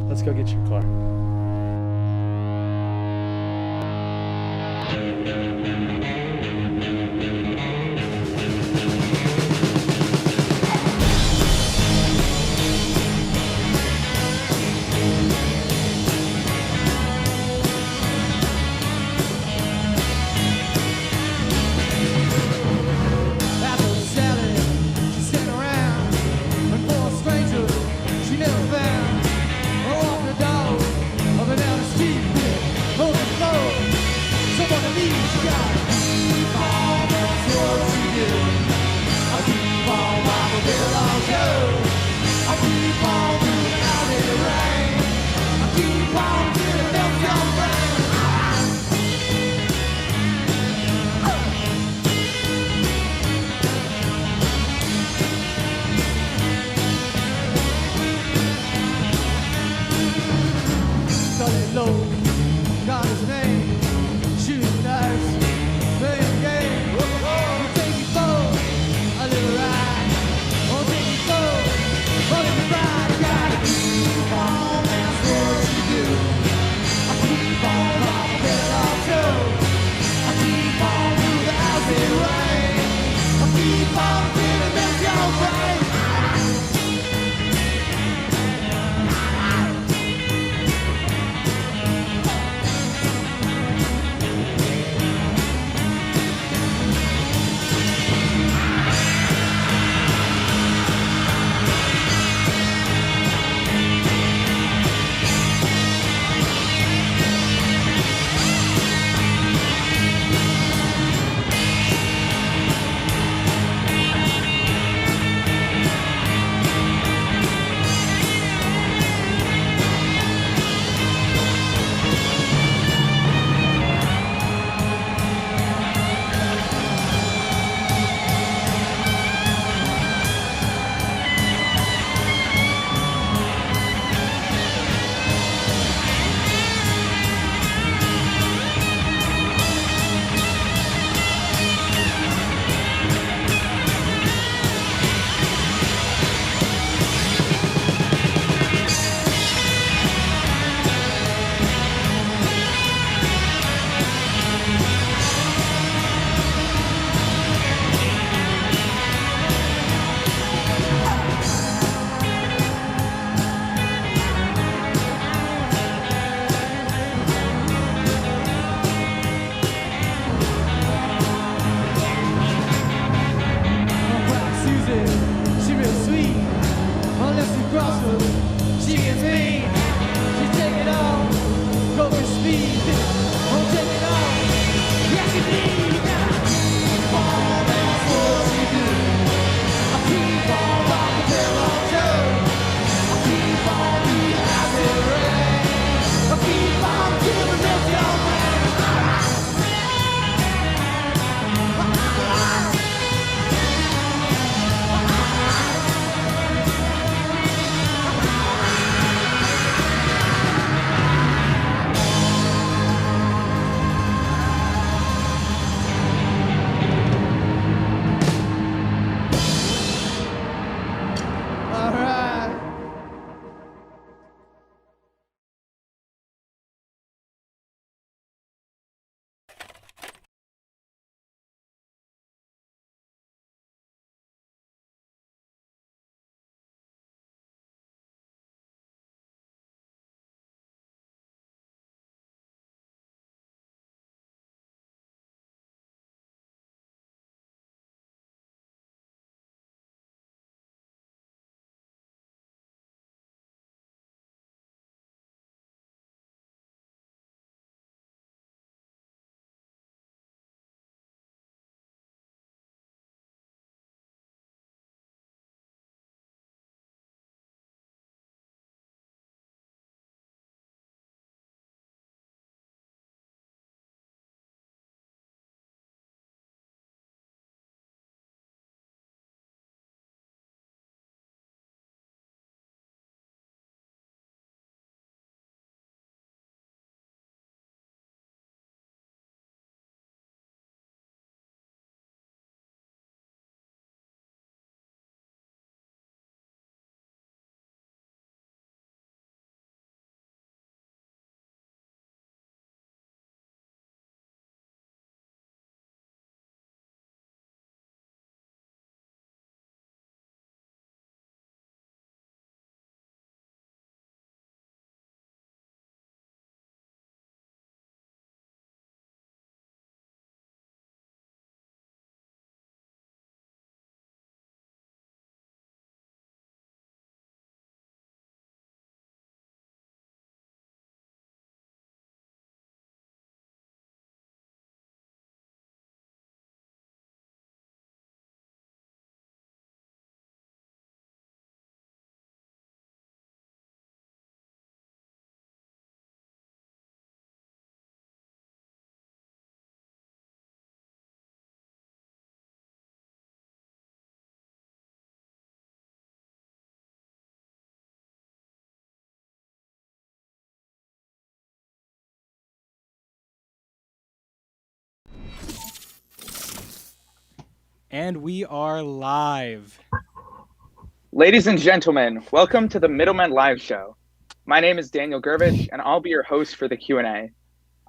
Let's go get your car. And we are live. Ladies and gentlemen, welcome to the Middlemen Live Show. My name is Daniel Gurevitch, and I'll be your host for the Q&A.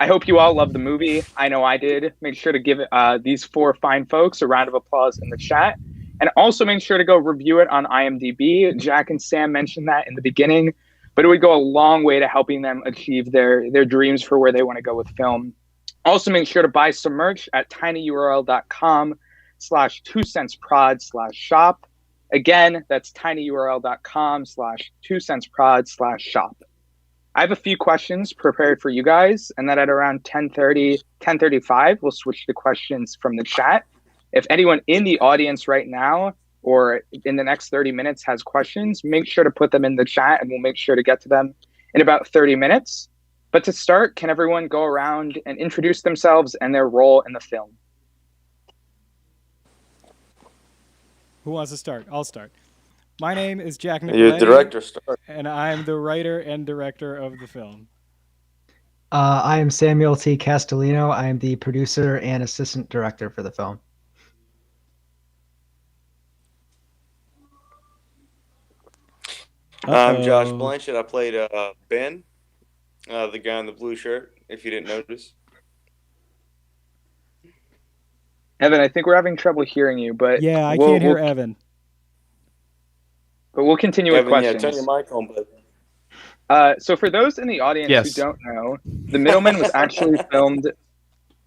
I hope you all love the movie. I know I did. Make sure to give these four fine folks a round of applause in the chat. And also make sure to go review it on IMDb. Jack and Sam mentioned that in the beginning, but it would go a long way to helping them achieve their dreams for where they want to go with film. Also make sure to buy some merch at tinyurl.com/2centsprod/shop. Again, that's tinyurl.com/2centsprod/shop. I have a few questions prepared for you guys, and then at around 10:35, we'll switch to questions from the chat. If anyone in the audience right now or in the next 30 minutes has questions, make sure to put them in the chat, and we'll make sure to get to them in about 30 minutes. But to start, can everyone go around and introduce themselves and their role in the film? Who wants to start? I'll start. My name is Jack Nicoletti. You're the director, start. And I'm the writer and director of the film. I am Samuel T. Castellino. I am the producer and assistant director for the film. I'm Josh Blanchett. I played Ben, the guy in the blue shirt, if you didn't notice. Evan, I think we're having trouble hearing you, but yeah, I can't hear Evan. But we'll continue with questions. Yeah, turn your mic on, bud. So for those in the audience Yes. who don't know, The Middleman was actually filmed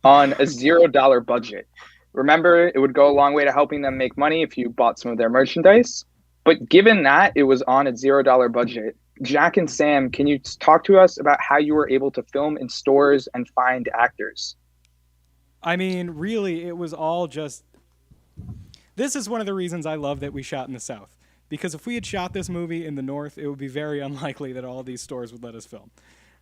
on a $0 budget. Remember, it would go a long way to helping them make money if you bought some of their merchandise. But given that it was on a $0 budget, Jack and Sam, can you talk to us about how you were able to film in stores and find actors? I mean, really, it was all just... This is one of the reasons I love that we shot in the South. Because if we had shot this movie in the North, it would be very unlikely that all these stores would let us film.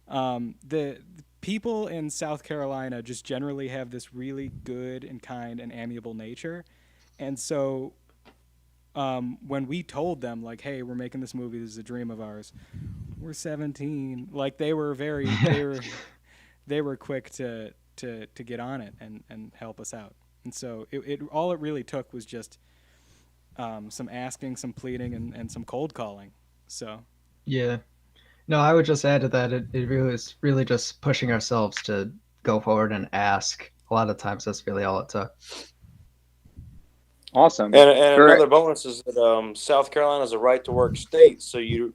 The people in South Carolina just generally have this really good and kind and amiable nature. And so when we told them, like, hey, we're making this movie, this is a dream of ours, we're 17. Like, they were very, they were quick to get on it and help us out. And so all it really took was just some asking, some pleading, and some cold calling. So Yeah. No, I would just add to that, it really was really just pushing ourselves to go forward and ask. A lot of times that's really all it took. Awesome. And another bonus is that South Carolina is a right-to-work state. So you,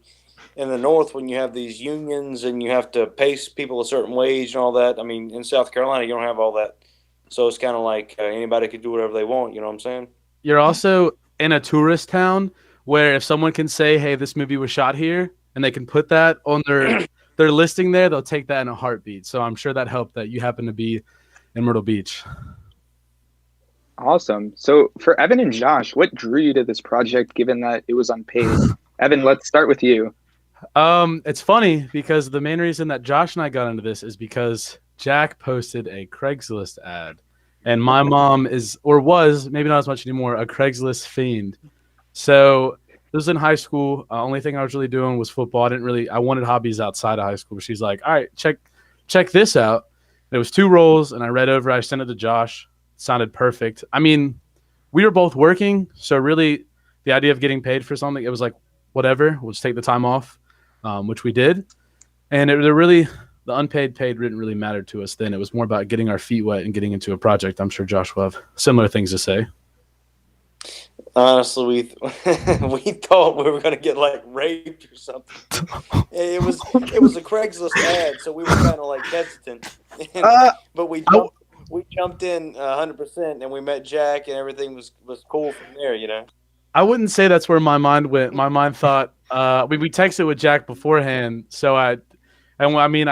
in the North, when you have these unions and you have to pay people a certain wage and all that, I mean, in South Carolina, you don't have all that. So it's kind of like anybody could do whatever they want. You know what I'm saying? You're also in a tourist town where if someone can say, hey, this movie was shot here, and they can put that on their listing there, they'll take that in a heartbeat. So I'm sure that helped that you happen to be in Myrtle Beach. Awesome. So for Evan and Josh, what drew you to this project given that it was unpaid? Evan, let's start with you. It's funny because the main reason that Josh and I got into this is because Jack posted a Craigslist ad. And my mom is, or was, maybe not as much anymore, a Craigslist fiend. So this was in high school. Only thing I was really doing was football. I wanted hobbies outside of high school. But she's like, all right, check this out. There was 2 roles, and I read over. I sent it to Josh. It sounded perfect. I mean, we were both working, so really the idea of getting paid for something, it was like, whatever, we'll just take the time off, which we did. And the unpaid paid didn't really matter to us then. It was more about getting our feet wet and getting into a project. I'm sure Josh will have similar things to say. Honestly, we thought we were gonna get like raped or something. It was a Craigslist ad, so we were kind of like hesitant. But we jumped in 100%, and we met Jack, and everything was cool from there. You know. I wouldn't say that's where my mind went. My mind thought we texted with Jack beforehand, so I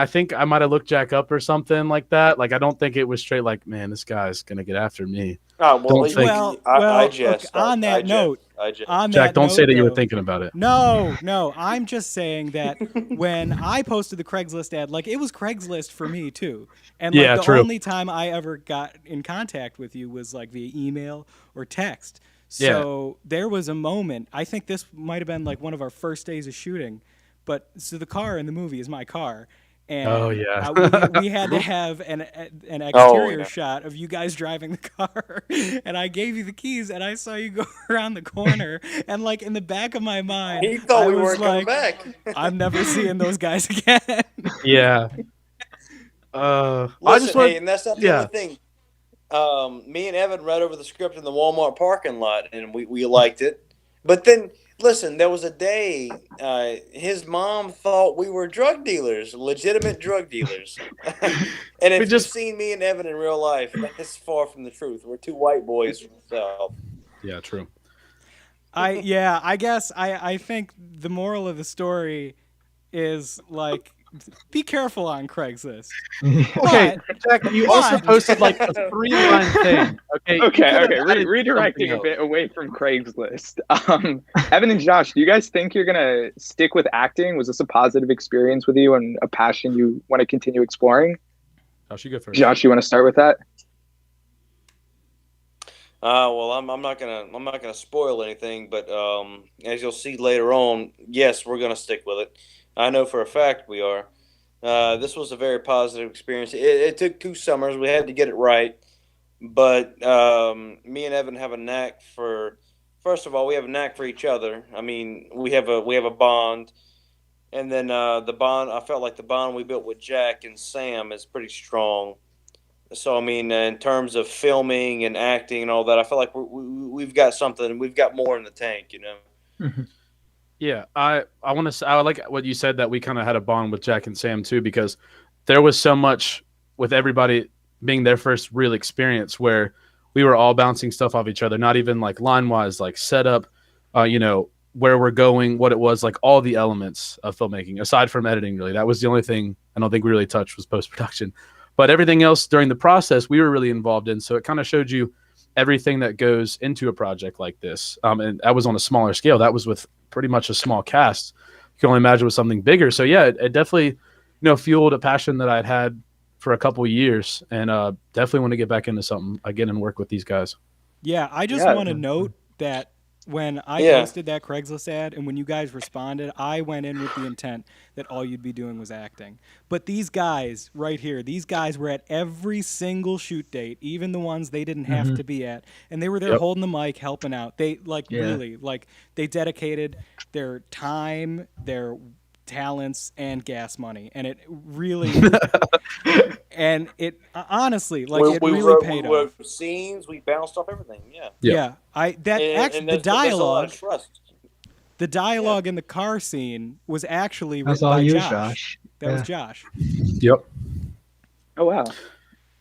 think I might have looked Jack up or something like that. Like, I don't think it was straight like, man, this guy's going to get after me. Oh, well, I jest. On that note, Jack, don't say that you were thinking about it. No, I'm just saying that when I posted the Craigslist ad, like, it was Craigslist for me too. And like, the only time I ever got in contact with you was like via email or text. So there was a moment, I think this might have been like one of our first days of shooting, but so the car in the movie is my car, And yeah. we had to have an Oh, exterior yeah. shot of you guys driving the car, and I gave you the keys, and I saw you go around the corner, and like in the back of my mind, He thought I we was weren't coming like, back. I'm never seeing those guys again. Yeah. I Listen, just want, hey, and that's not the yeah. only thing. Me and Evan read over the script in the Walmart parking lot, and we liked it. But then, listen, there was a day his mom thought we were drug dealers, legitimate drug dealers. And if you've seen me and Evan in real life, that's far from the truth. We're two white boys from the South. Yeah, true. I guess I think the moral of the story is like, be careful on Craigslist. Okay, Jack, you also posted like a 3-line thing. Okay. Redirecting a bit away from Craigslist. Evan and Josh, do you guys think you're gonna stick with acting? Was this a positive experience with you and a passion you want to continue exploring? Josh, you go first. Josh, you want to start with that? Well, I'm not gonna spoil anything, but as you'll see later on, yes, we're gonna stick with it. I know for a fact we are. This was a very positive experience. It took 2 summers. We had to get it right, but me and Evan have a knack for. First of all, we have a knack for each other. I mean, we have a bond, and then the bond. I felt like the bond we built with Jack and Sam is pretty strong. So I mean, in terms of filming and acting and all that, I feel like we've got something. We've got more in the tank, you know. Mm-hmm. Yeah, I want to say, I like what you said, that we kind of had a bond with Jack and Sam too, because there was so much with everybody being their first real experience where we were all bouncing stuff off each other, not even like line wise, like setup, where we're going, what it was, like all the elements of filmmaking aside from editing. Really, that was the only thing I don't think we really touched was post-production, but everything else during the process we were really involved in. So it kind of showed you everything that goes into a project like this. And that was on a smaller scale. That was with pretty much a small cast. You can only imagine with something bigger. So yeah, it definitely, fueled a passion that I'd had for a couple of years, and definitely want to get back into something again and work with these guys. Yeah, I just want to note that when I posted that Craigslist ad and when you guys responded, I went in with the intent that all you'd be doing was acting. But these guys right here, these guys were at every single shoot date, even the ones they didn't have to be at. And they were there holding the mic, helping out. They really, they dedicated their time, their talents, and gas money. And it really, and it honestly, it really paid off. We wrote scenes, we bounced off everything. Yeah. The dialogue. That's a lot of trust. The dialogue in the car scene was actually That's written all by you, Josh. That was Josh. Yep. Oh wow,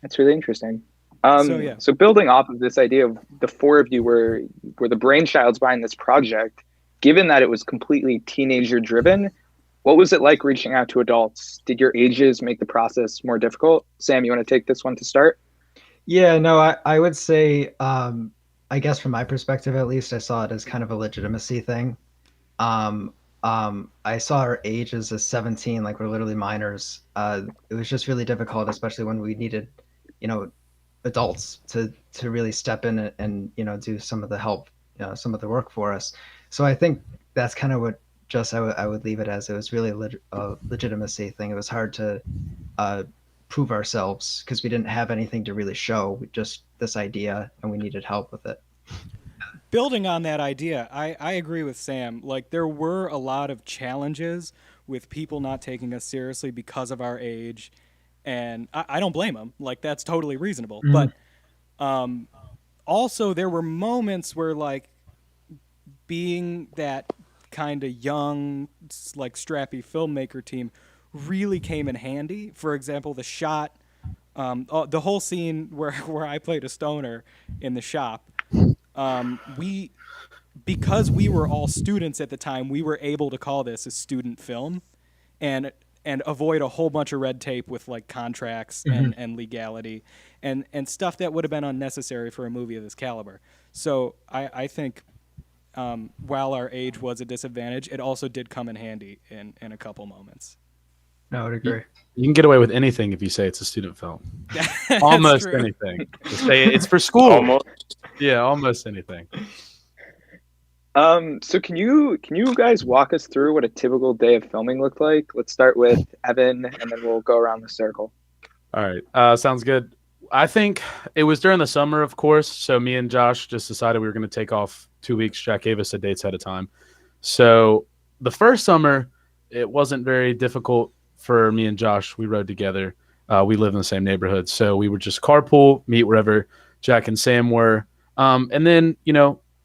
that's really interesting. So building off of this idea of the 4 of you were the brainchilds behind this project, given that it was completely teenager driven, what was it like reaching out to adults? Did your ages make the process more difficult? Sam, you want to take this one to start? Yeah, no, I would say, I guess from my perspective at least, I saw it as kind of a legitimacy thing. I saw our ages as 17, like we're literally minors. It was just really difficult, especially when we needed, adults to really step in and do some of the help, some of the work for us. So I think that's kind of what I would leave it as. It was really a legitimacy thing. It was hard to prove ourselves because we didn't have anything to really show, just this idea, and we needed help with it. Building on that idea, I agree with Sam. Like, there were a lot of challenges with people not taking us seriously because of our age, and I don't blame them. Like, that's totally reasonable. But also there were moments where, like, being that kind of young, like, strappy filmmaker team really came in handy. For example, the shot, the whole scene where I played a stoner in the shop, because we were all students at the time, we were able to call this a student film and avoid a whole bunch of red tape with, like, contracts and legality and stuff that would have been unnecessary for a movie of this caliber. So I think while our age was a disadvantage, it also did come in handy in a couple moments. No, I would agree. You can get away with anything if you say it's a student film. Almost anything. Just say it's for school. Almost. Yeah, almost anything. So can you guys walk us through what a typical day of filming looked like? Let's start with Evan, and then we'll go around the circle. All right. Sounds good. I think it was during the summer, of course. So me and Josh just decided we were going to take off 2 weeks. Jack gave us the dates ahead of time. So the first summer, it wasn't very difficult for me and Josh. We rode together. We live in the same neighborhood. So we would just carpool, meet wherever Jack and Sam were. And then,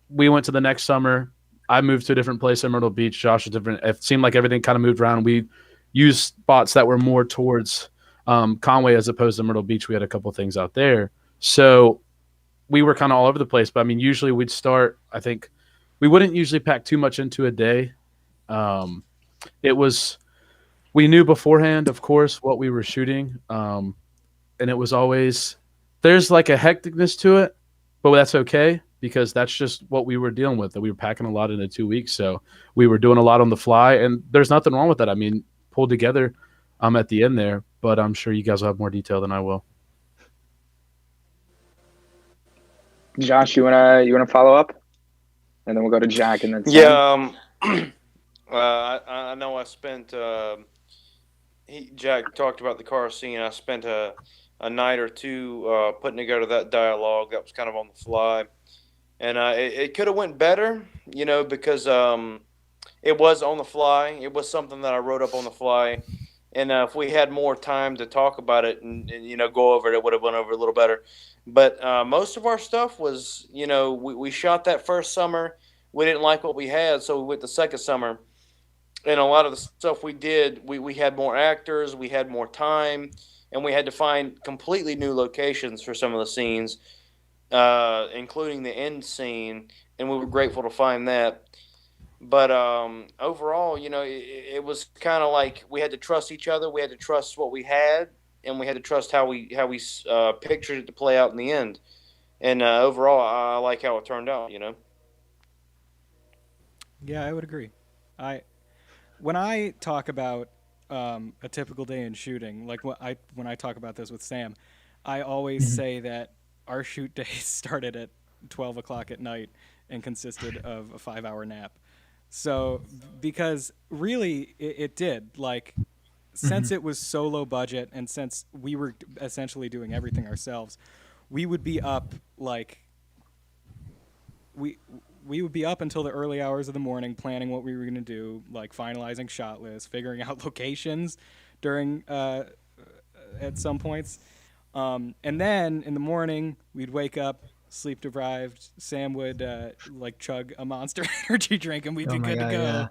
we went to the next summer. I moved to a different place in Myrtle Beach. Josh was different. It seemed like everything kind of moved around. We used spots that were more towards Conway as opposed to Myrtle Beach. We had a couple things out there. So we were kind of all over the place. But, usually we'd start, I think, we wouldn't usually pack too much into a day. We knew beforehand, of course, what we were shooting. And it was always, there's like a hecticness to it, but that's okay because that's just what we were dealing with. That we were packing a lot into 2 weeks. So we were doing a lot on the fly, and there's nothing wrong with that. Pulled together at the end there, but I'm sure you guys will have more detail than I will. Josh, you wanna follow up, and then we'll go to Jack and then Sam. Yeah. I know I spent. Jack talked about the car scene. I spent a night or two putting together that dialogue. That was kind of on the fly, and it could have went better, because it was on the fly. It was something that I wrote up on the fly, and if we had more time to talk about it and go over it, it would have went over a little better. But most of our stuff was, we shot that first summer. We didn't like what we had, so we went the second summer. And a lot of the stuff we did, we had more actors, we had more time, and we had to find completely new locations for some of the scenes, including the end scene, and we were grateful to find that. But overall, it was kind of like we had to trust each other, we had to trust what we had, and we had to trust how we pictured it to play out in the end. And overall, I like how it turned out, Yeah, I would agree. When I talk about a typical day in shooting, like when I talk about this with Sam, I always say that our shoot days started at 12 o'clock at night and consisted of a 5-hour nap. So, because really it did, since it was so low budget and since we were essentially doing everything ourselves, we would be up we would be up until the early hours of the morning planning what we were going to do, like finalizing shot lists, figuring out locations during at some points. And then in the morning, we'd wake up, sleep deprived. Sam would chug a Monster Energy drink and we'd be good to go.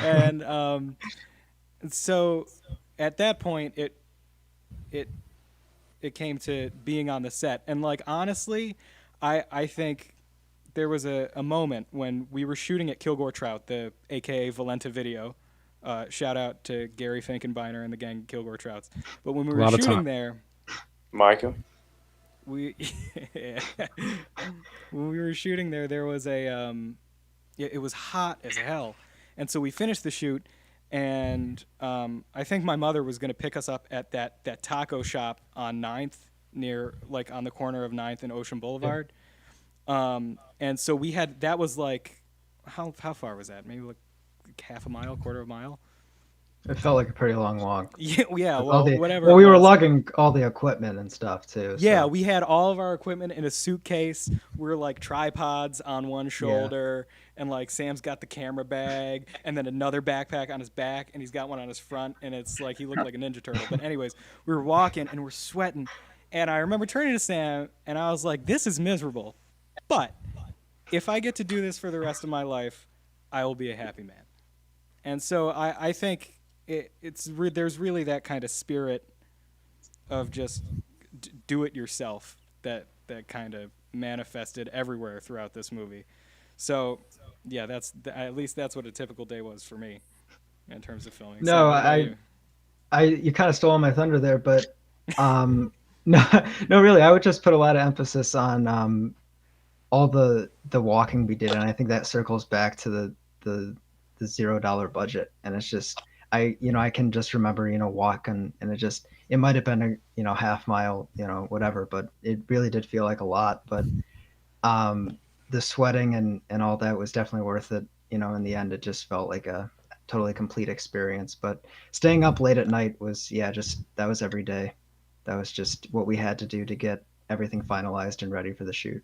Yeah. And so at that point, it came to being on the set. And honestly, I think there was a moment when we were shooting at Kilgore Trout, the AKA Valenta Video. Shout out to Gary Finkenbeiner and the gang Kilgore Trouts. But when we were shooting there, Micah, when we were shooting there was it was hot as hell, and so we finished the shoot, and I think my mother was going to pick us up at that taco shop on 9th near on the corner of 9th and Ocean Boulevard. And so we had, that was how far was that? Maybe half a mile, quarter of a mile? It felt like a pretty long walk. Yeah, whatever. Well, we were lugging all the equipment and stuff too. Yeah, so. we had all of our equipment in a suitcase. We were tripods on one shoulder, and Sam's got the camera bag, and then another backpack on his back, and he's got one on his front, and it's he looked like a Ninja Turtle. But anyways, we were walking, and we're sweating, and I remember turning to Sam, and I was like, this is miserable. But if I get to do this for the rest of my life, I will be a happy man. And so I think there's really that kind of spirit of just do it yourself that kind of manifested everywhere throughout this movie. So yeah, at least that's what a typical day was for me in terms of filming. No, you kind of stole my thunder there, but no, really, I would just put a lot of emphasis on all the walking we did, and I think that circles back to the $0 budget. And it's just I can just remember walking, and it might have been a half mile, whatever, but it really did feel like a lot. But the sweating and all that was definitely worth it. You know, in the end, it just felt like a totally complete experience. But staying up late at night was, yeah, just that was every day. That was just what we had to do to get everything finalized and ready for the shoot.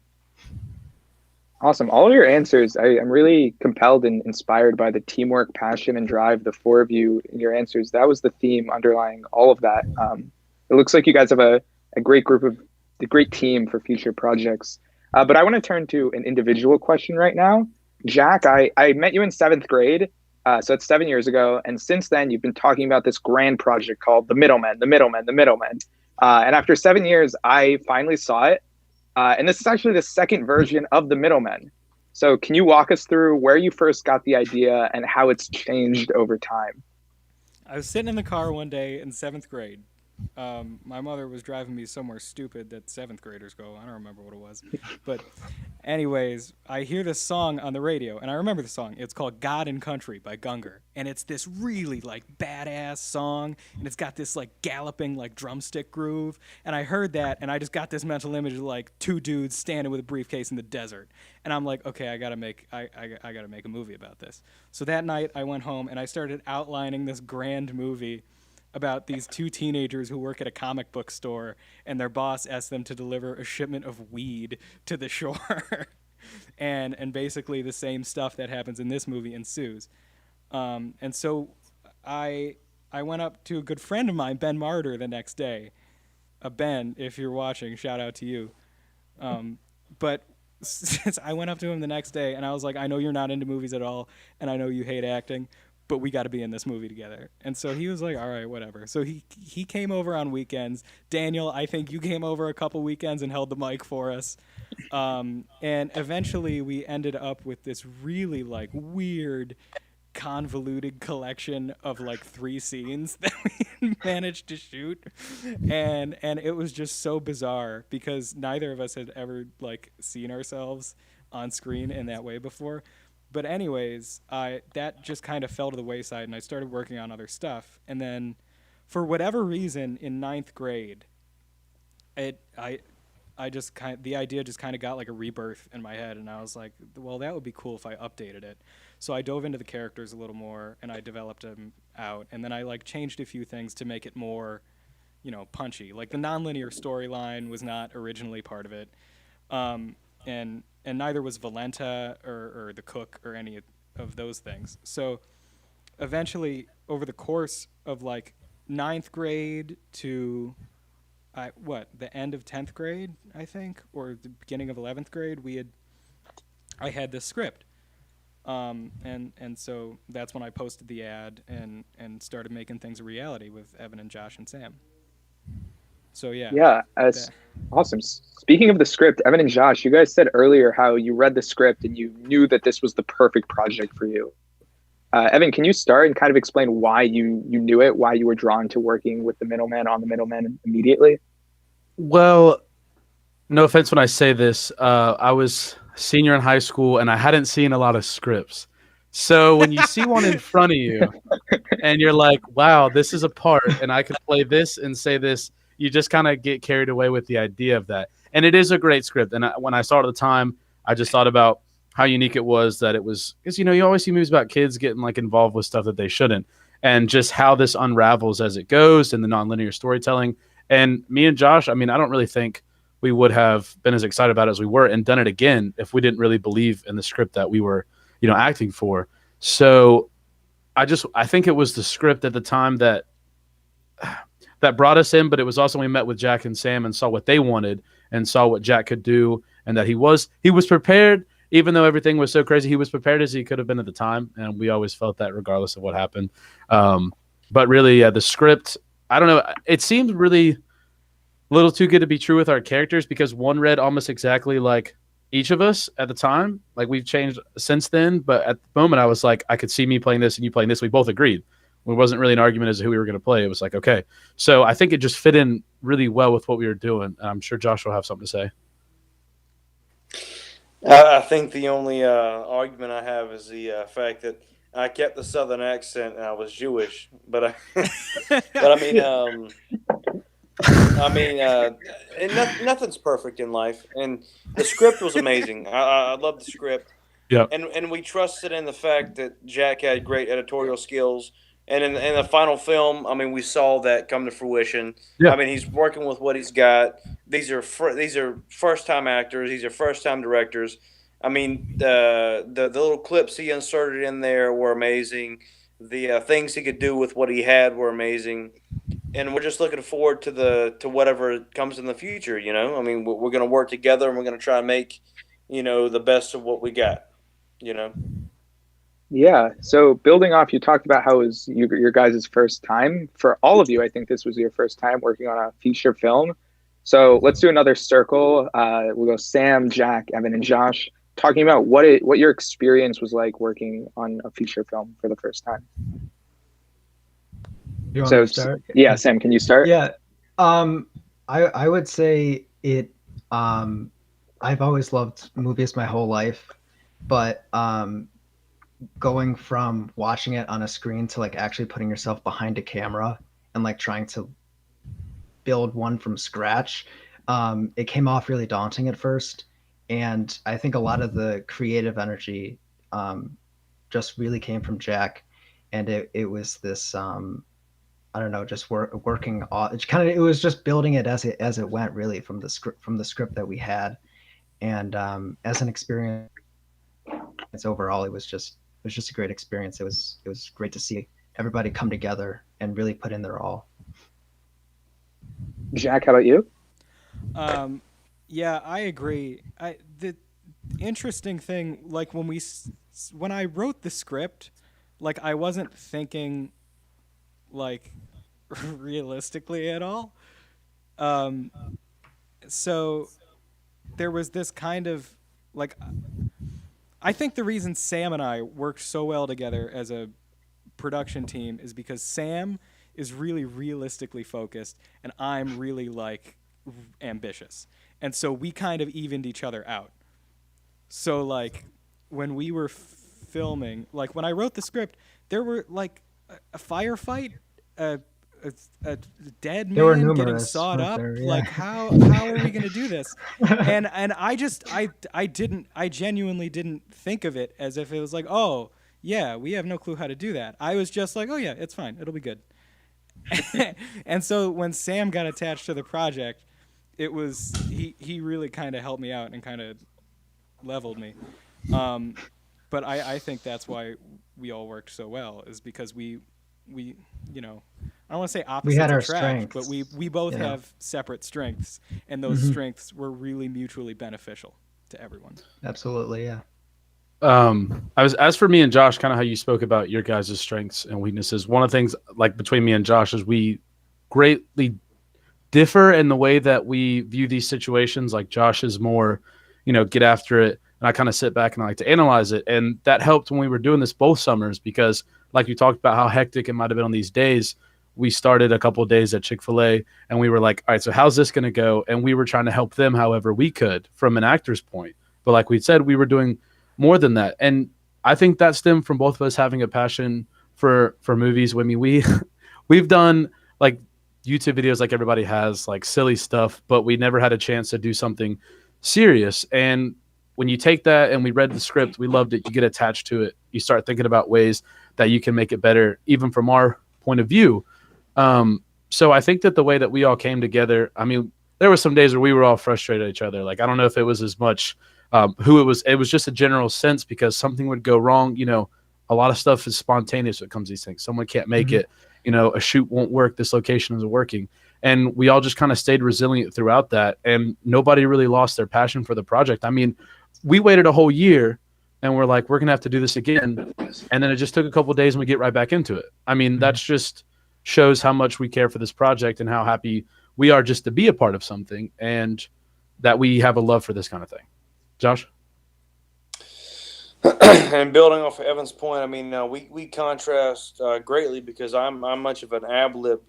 Awesome. All of your answers, I'm really compelled and inspired by the teamwork, passion, and drive, the four of you in your answers. That was the theme underlying all of that. It looks like you guys have a great group of a great team for future projects. But I want to turn to an individual question right now. Jack, I met you in seventh grade. So it's 7 years ago. And since then, you've been talking about this grand project called The Middlemen, The Middlemen, The Middlemen. And after 7 years, I finally saw it. And this is actually the second version of The Middlemen. So can you walk us through where you first got the idea and how it's changed over time? I was sitting in the car one day in seventh grade. My mother was driving me somewhere stupid that seventh graders go. I don't remember what it was. But anyways, I hear this song on the radio, and I remember the song. It's called God and Country by Gunger. And it's this really, like, badass song, and it's got this, like, galloping, like, drumstick groove. And I heard that, and I just got this mental image of, like, two dudes standing with a briefcase in the desert. And I'm like, okay, I gotta make a movie about this. So that night, I went home, and I started outlining this grand movie about these two teenagers who work at a comic book store, and their boss asks them to deliver a shipment of weed to the shore. and basically the same stuff that happens in this movie ensues. And so I went up to a good friend of mine, Ben Martyr, the next day. Ben, if you're watching, shout out to you. But since I went up to him the next day, and I was like, I know you're not into movies at all, and I know you hate acting, but we got to be in this movie together. And so he was like, all right, whatever. So he came over on weekends. Daniel, I think you came over a couple weekends and held the mic for us. And eventually we ended up with this really, like, weird, convoluted collection of, like, 3 scenes that we managed to shoot. And it was just so bizarre because neither of us had ever, like, seen ourselves on screen in that way before. But anyways, that just kind of fell to the wayside, and I started working on other stuff. And then, for whatever reason, in 9th grade, the idea just kind of got like a rebirth in my head, and I was like, well, that would be cool if I updated it. So I dove into the characters a little more, and I developed them out, and then I, like, changed a few things to make it more, you know, punchy. Like, the nonlinear storyline was not originally part of it. And neither was Valenta or the cook or any of those things. So eventually, over the course of, like, 9th grade to the end of 10th grade, I think, or the beginning of 11th grade, I had this script. And so that's when I posted the ad and started making things a reality with Evan and Josh and Sam. So yeah, that's awesome. Speaking of the script, Evan and Josh, you guys said earlier how you read the script and you knew that this was the perfect project for you. Evan, can you start and kind of explain why you knew it, why you were drawn to working with the Middleman on the Middleman immediately? Well, no offense when I say this, I was a senior in high school and I hadn't seen a lot of scripts. So when you see one in front of you and you're like, wow, this is a part and I could play this and say this, you just kind of get carried away with the idea of that. And it is a great script. And when I saw it at the time, I just thought about how unique it was that it was, because, you know, you always see movies about kids getting, like, involved with stuff that they shouldn't, and just how this unravels as it goes and the nonlinear storytelling. And me and Josh, I mean, I don't really think we would have been as excited about it as we were and done it again if we didn't really believe in the script that we were, you know, acting for. So I think it was the script at the time that brought us in, but it was also when we met with Jack and Sam and saw what they wanted and saw what Jack could do, and that he was prepared, even though everything was so crazy. He was prepared as he could have been at the time, and we always felt that regardless of what happened. But really, yeah, the script, I don't know, it seemed really a little too good to be true with our characters because one read almost exactly like each of us at the time. Like, we've changed since then, but at the moment I was like, I could see me playing this and you playing this. We both agreed. It wasn't really an argument as to who we were going to play. It was like, okay. So I think it just fit in really well with what we were doing. I'm sure Josh will have something to say. I think the only argument I have is the fact that I kept the Southern accent and I was Jewish. But I mean, I mean, and nothing's perfect in life, and the script was amazing. I love the script. Yeah. And we trusted in the fact that Jack had great editorial skills. And in the final film, I mean, we saw that come to fruition. Yeah. I mean, he's working with what he's got. These are first time actors. These are first time directors. I mean, the little clips he inserted in there were amazing. The things he could do with what he had were amazing. And we're just looking forward to whatever comes in the future. You know, I mean, we're going to work together and we're going to try and make, the best of what we got. You know. Yeah. So building off, you talked about how it was your guys' first time. For all of you, I think this was your first time working on a feature film. So let's do another circle. We'll go Sam, Jack, Evan, and Josh, talking about what your experience was like working on a feature film for the first time. You want me to start? Yeah, Sam, can you start? Yeah. I would say it. I've always loved movies my whole life, but going from watching it on a screen to like actually putting yourself behind a camera and like trying to build one from scratch, it came off really daunting at first. And I think a lot of the creative energy just really came from Jack. And it was this, I don't know, just working on it was just building it as it went, really, from the script that we had. And as an experience overall, it was just a great experience. It was great to see everybody come together and really put in their all. Jack, how about you? Yeah, I agree. The interesting thing, like when I wrote the script, like I wasn't thinking like realistically at all. So there was this kind of like, I think the reason Sam and I worked so well together as a production team is because Sam is really realistically focused and I'm really like ambitious. And so we kind of evened each other out. So like when we were filming, like when I wrote the script, there were like a firefight, a dead man getting sawed up. There, yeah. Like how are we going to do this? And I genuinely didn't think of it as if it was like, oh yeah, we have no clue how to do that. I was just like, oh yeah, it's fine, it'll be good. And so when Sam got attached to the project, it was he really kind of helped me out and kind of leveled me. But I think that's why we all worked so well, is because we I don't want to say opposites we had our attract, strengths, but we both have separate strengths, and those strengths were really mutually beneficial to everyone. Absolutely, yeah. As for me and Josh, kind of how you spoke about your guys' strengths and weaknesses, one of the things like between me and Josh is we greatly differ in the way that we view these situations. Like Josh is more, get after it, and I kind of sit back and I like to analyze it. And that helped when we were doing this both summers, because like you talked about how hectic it might have been on these days. We started a couple of days at Chick-fil-A and we were like, all right, so how's this going to go? And we were trying to help them however we could from an actor's point. But like we said, we were doing more than that. And I think that stemmed from both of us having a passion for movies. I mean, we've done like YouTube videos like everybody has, like silly stuff, but we never had a chance to do something serious. And when you take that and we read the script, we loved it. You get attached to it. You start thinking about ways that you can make it better, even from our point of view. So I think that the way that we all came together, I mean, there were some days where we were all frustrated at each other. Like, I don't know if it was as much who it was. It was just a general sense because something would go wrong. A lot of stuff is spontaneous when it comes to these things. Someone can't make it. A shoot won't work. This location isn't working. And we all just kind of stayed resilient throughout that. And nobody really lost their passion for the project. I mean, we waited a whole year and we're like, we're going to have to do this again. And then it just took a couple of days and we get right back into it. I mean, that's just shows how much we care for this project and how happy we are just to be a part of something and that we have a love for this kind of thing. Josh? And building off of Evan's point, I mean, we contrast greatly because I'm much of an ad lib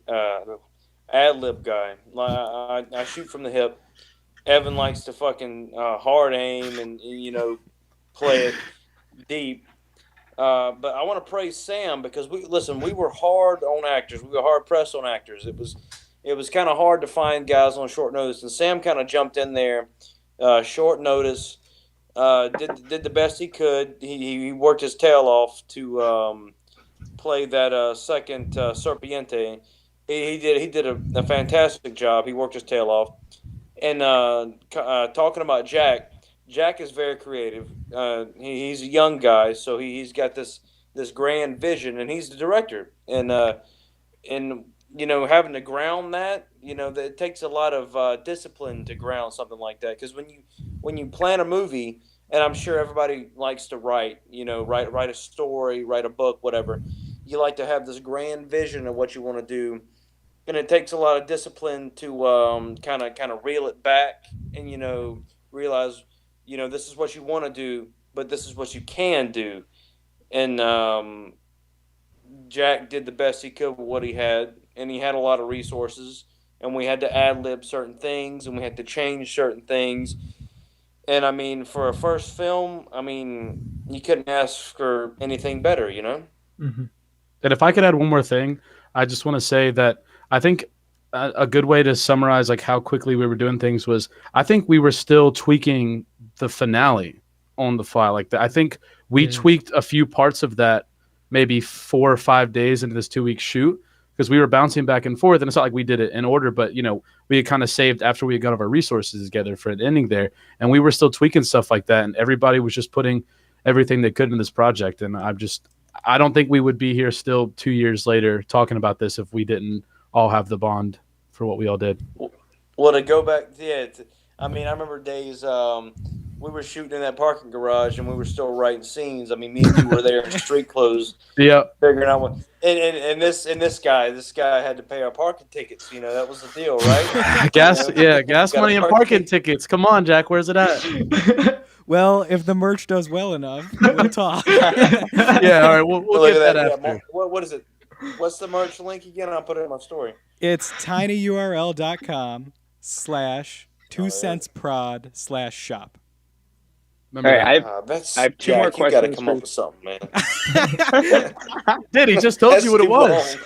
guy. I shoot from the hip. Evan likes to fucking hard aim and play it deep. But I want to praise Sam because we were hard on actors. We were hard pressed on actors. it was kind of hard to find guys on short notice, and Sam kind of jumped in there, short notice, did the best he could. He worked his tail off to play that second Serpiente. He did a fantastic job. He worked his tail off. And talking about Jack, Jack is very creative. He's a young guy, so he's got this grand vision, and he's the director. And having to ground that, that it takes a lot of discipline to ground something like that. Because when you plan a movie, and I'm sure everybody likes to write a story, write a book, whatever. You like to have this grand vision of what you want to do, and it takes a lot of discipline to kind of reel it back and realize this is what you want to do, but this is what you can do. And Jack did the best he could with what he had, and he had a lot of resources, and we had to ad-lib certain things, and we had to change certain things. And, I mean, for a first film, I mean, you couldn't ask for anything better, Mm-hmm. And if I could add one more thing, I just want to say that I think a good way to summarize like how quickly we were doing things was I think we were still tweaking the finale on the fly. Like I think we tweaked a few parts of that maybe 4 or 5 days into this 2-week shoot because we were bouncing back and forth. And it's not like we did it in order, but we had kind of saved after we had got all of our resources together for an ending there. And we were still tweaking stuff like that. And everybody was just putting everything they could in this project. And I don't think we would be here still 2 years later talking about this if we didn't all have the bond for what we all did. Well, to go back, I remember days we were shooting in that parking garage and we were still writing scenes. I mean, me and you were there in street clothes, figuring out what. And this guy had to pay our parking tickets. That was the deal, right? Gas money and parking tickets. Come on, Jack, where's it at? Well, if the merch does well enough, we'll talk. All right, we'll get that after. Yeah, what is it? What's the merch link again? I'll put it in my story. It's tinyurl.com/2centsprod/shop. All right, I have two more questions. You got to come up with something, man. Did he just told you what it was?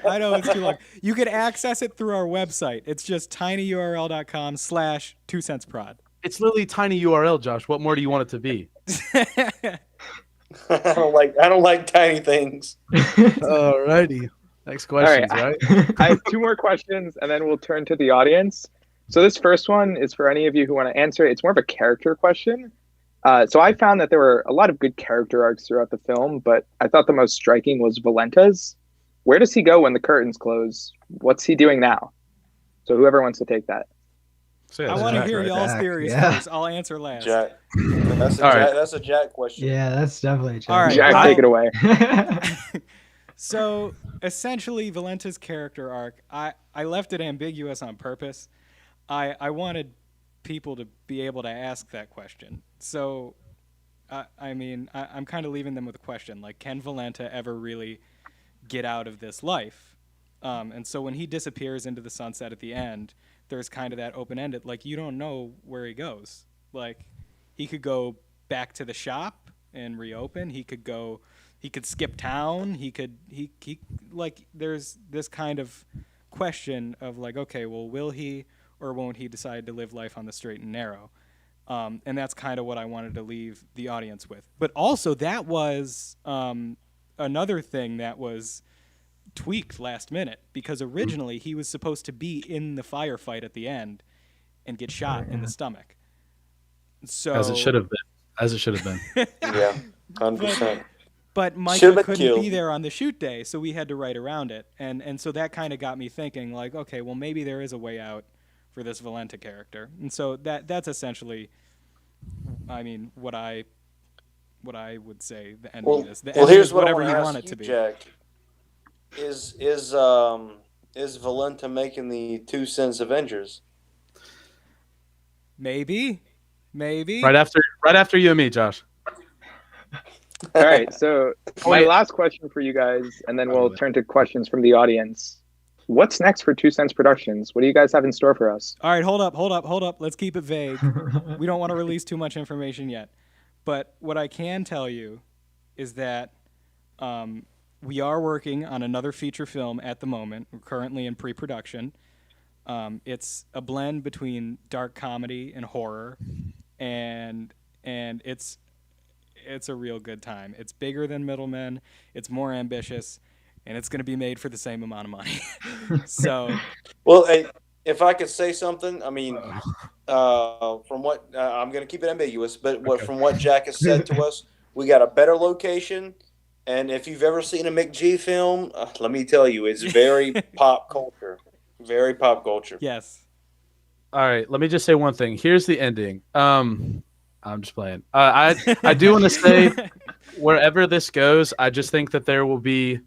I know it's too long. You can access it through our website. It's just tinyurl.com/2centsprod. It's literally tiny URL, Josh. What more do you want it to be? I don't like tiny things. Alrighty. Next question, right? I have two more questions, and then we'll turn to the audience. So this first one is for any of you who want to answer it. It's more of a character question. So I found that there were a lot of good character arcs throughout the film, but I thought the most striking was Valenta's. Where does he go when the curtains close? What's he doing now? So whoever wants to take that. I want to hear y'all's theories first. I'll answer last. Jack. That's a Jack question. Yeah, that's definitely Jack. All right, Jack, take it away. So essentially, Valenta's character arc, I left it ambiguous on purpose. I wanted people to be able to ask that question. So, I'm kind of leaving them with a question, like, can Valenta ever really get out of this life? And so when he disappears into the sunset at the end, there's kind of that open-ended, like, you don't know where he goes. Like, he could go back to the shop and reopen. He could skip town. There's this kind of question of like, okay, well, will he or won't he decide to live life on the straight and narrow? And that's kind of what I wanted to leave the audience with. But also that was another thing that was tweaked last minute, because originally he was supposed to be in the firefight at the end and get shot in the stomach. So as it should have been. Yeah, 100%. But Micah couldn't be there on the shoot day, so we had to write around it. And so that kind of got me thinking, like, okay, well, maybe there is a way out for this Valenta character. And so that's essentially, what I would say the ending is. The ending here's is what whatever I you want it to be. Jack. Is Valenta making the 2 Cents Avengers? Maybe. Right after you and me, Josh. All right, so my last question for you guys, and then we'll turn to questions from the audience. What's next for 2 Cents Productions? What do you guys have in store for us? All right, hold up. Let's keep it vague. We don't want to release too much information yet. But what I can tell you is that we are working on another feature film at the moment. We're currently in pre-production. It's a blend between dark comedy and horror, and it's a real good time. It's bigger than Middlemen. It's more ambitious, and it's going to be made for the same amount of money. So, well, hey, if I could say something, I mean, from what I'm going to keep it ambiguous, but from what Jack has said to us, we got a better location. And if you've ever seen a McG film, let me tell you, it's very pop culture. Very pop culture. Yes. All right, let me just say one thing. Here's the ending. I'm just playing. I do want to say, wherever this goes, I just think that there will be.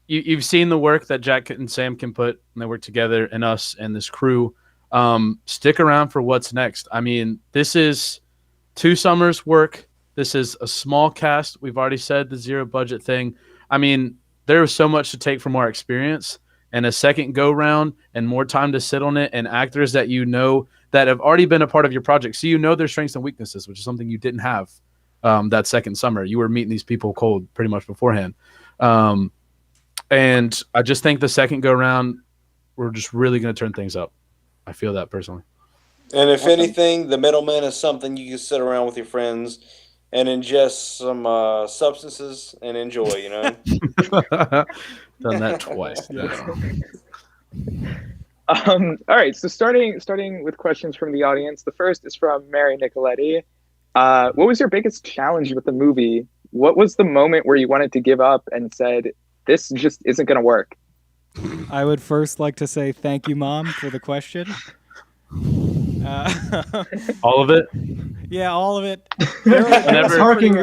You've seen the work that Jack and Sam can put, and they work together, and us and this crew. Stick around for what's next. I mean, this is 2 summers' work. This is a small cast. We've already said the zero budget thing. I mean, there is so much to take from our experience, and a second go round and more time to sit on it, and actors that you know that have already been a part of your project. So you know their strengths and weaknesses, which is something you didn't have that second summer. You were meeting these people cold pretty much beforehand. And I just think the second go round, we're just really going to turn things up. I feel that personally. And if anything, The Middleman is something you can sit around with your friends and ingest some substances and enjoy, you know? Done that twice. All right, so starting with questions from the audience. The first is from Mary Nicoletti. What was your biggest challenge with the movie? What was the moment where you wanted to give up and said, this just isn't going to work? I would first like to say thank you, Mom, for the question. All of it? Yeah, all of it. The parking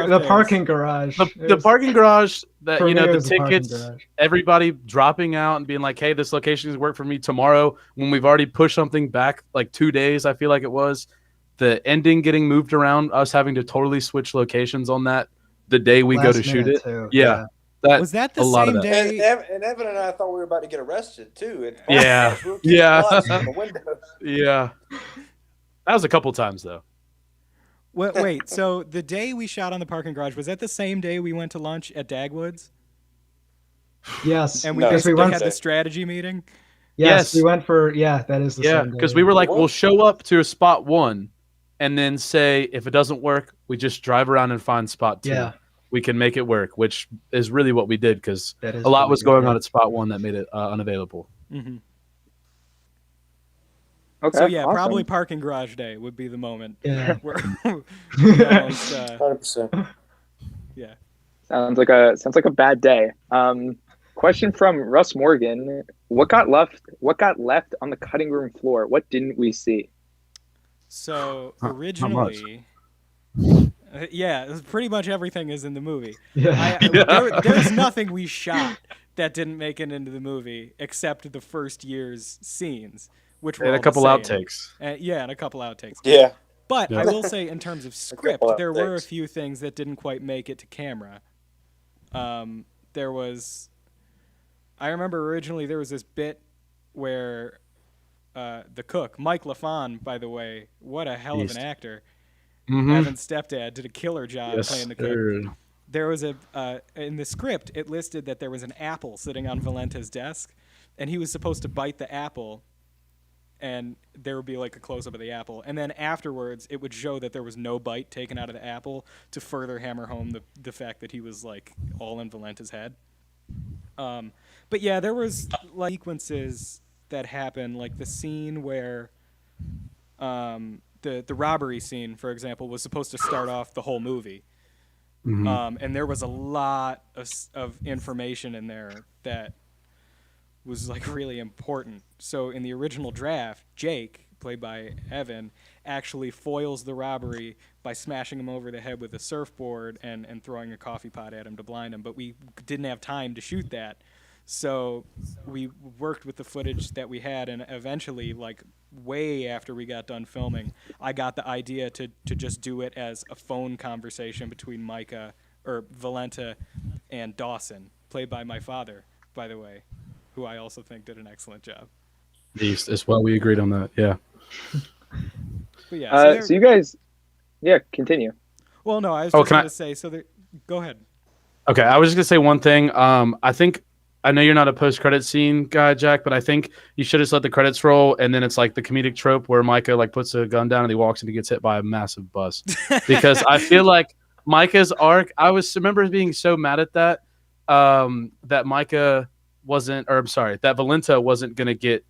garage. The parking garage that, For you me, know, it the was the parking tickets, garage. everybody dropping out and being like, hey, this location is work for me tomorrow, when we've already pushed something back like 2 days, I feel like it was. The ending getting moved around, us having to totally switch locations on that the day we go to shoot it. Too. Yeah. Was that the same day? And Evan and I thought we were about to get arrested too. Yeah. Yeah. Yeah. That was a couple times though. Wait, so the day we shot on the parking garage, was that the same day we went to lunch at Dagwood's? Yes. And we No, basically went had the strategy meeting? Yes, we went for, that is the same day. Because we were like, we'll show up to a spot 1 and then say, if it doesn't work, we just drive around and find spot 2. Yeah. We can make it work, which is really what we did, because That is a lot what was we going did. on at spot 1 that made it unavailable. Mm-hmm. Okay, So yeah, awesome. probably parking garage day would be the moment. Yeah. Where we almost, 100%. yeah. Sounds like a bad day. Question from Russ Morgan: What got left on the cutting room floor? What didn't we see? So Not much. originally, yeah, it was pretty much everything is in the movie. Yeah. There's nothing we shot that didn't make it into the movie except the first year's scenes, which were And a all the couple same. outtakes. Yeah, and a couple outtakes. Yeah. But Yeah. I will say, in terms of script, couple there were a outtakes. few things that didn't quite make it to camera. There was, I remember originally there was this bit where the cook, Mike LaFon, by the way, what a hell of Beast. an actor. Mhm. Evan's stepdad did a killer job Yes, playing the cook. sir. There was in the script, it listed that there was an apple sitting on Valenta's desk, and he was supposed to bite the apple, and there would be like a close-up of the apple. And then afterwards, it would show that there was no bite taken out of the apple to further hammer home the fact that he was like all in Valenta's head. But yeah, there was like sequences that happened, like the scene where the robbery scene, for example, was supposed to start off the whole movie. And there was a lot of information in there that was like really important. So in the original draft, Jake, played by Evan, actually foils the robbery by smashing him over the head with a surfboard and throwing a coffee pot at him to blind him. But we didn't have time to shoot that. So we worked with the footage that we had, and eventually, like way after we got done filming, I got the idea to just do it as a phone conversation between Valenta and Dawson, played by my father, by the way, who I also think did an excellent job. Beast. As well, we agreed on that. Yeah. But yeah, so you guys, continue. Well, no, I was Oh, just can going I- to say, go ahead. Okay, I was just gonna say one thing. I know you're not a post-credit scene guy, Jack, but I think you should just let the credits roll, and then it's like the comedic trope where Micah like puts a gun down and he walks and he gets hit by a massive bus. Because I feel like Micah's arc, remember being so mad at that, that Micah wasn't, or I'm sorry, that Valenta wasn't gonna get,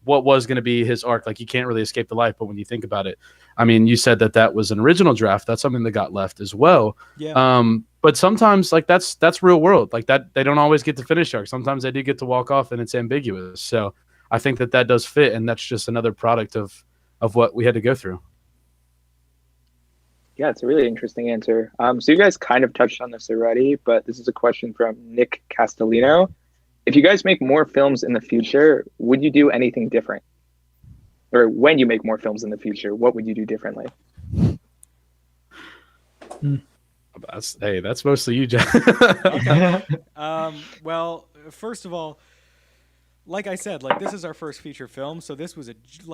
what was going to be his arc. Like, you can't really escape the life, but when you think about it, I mean, you said that was an original draft. That's something that got left as well. Yeah. But sometimes, like, that's real world. Like, that they don't always get to finish arcs. Sometimes they do get to walk off, and it's ambiguous. So I think that does fit, and that's just another product of what we had to go through. Yeah, it's a really interesting answer. So you guys kind of touched on this already, but this is a question from Nick Castellino. If you guys make more films in the future, would you do anything different? Or when you make more films in the future, what would you do differently? That's mostly you, Jack. Okay. Well, first of all, like I said, like, this is our first feature film, so this was a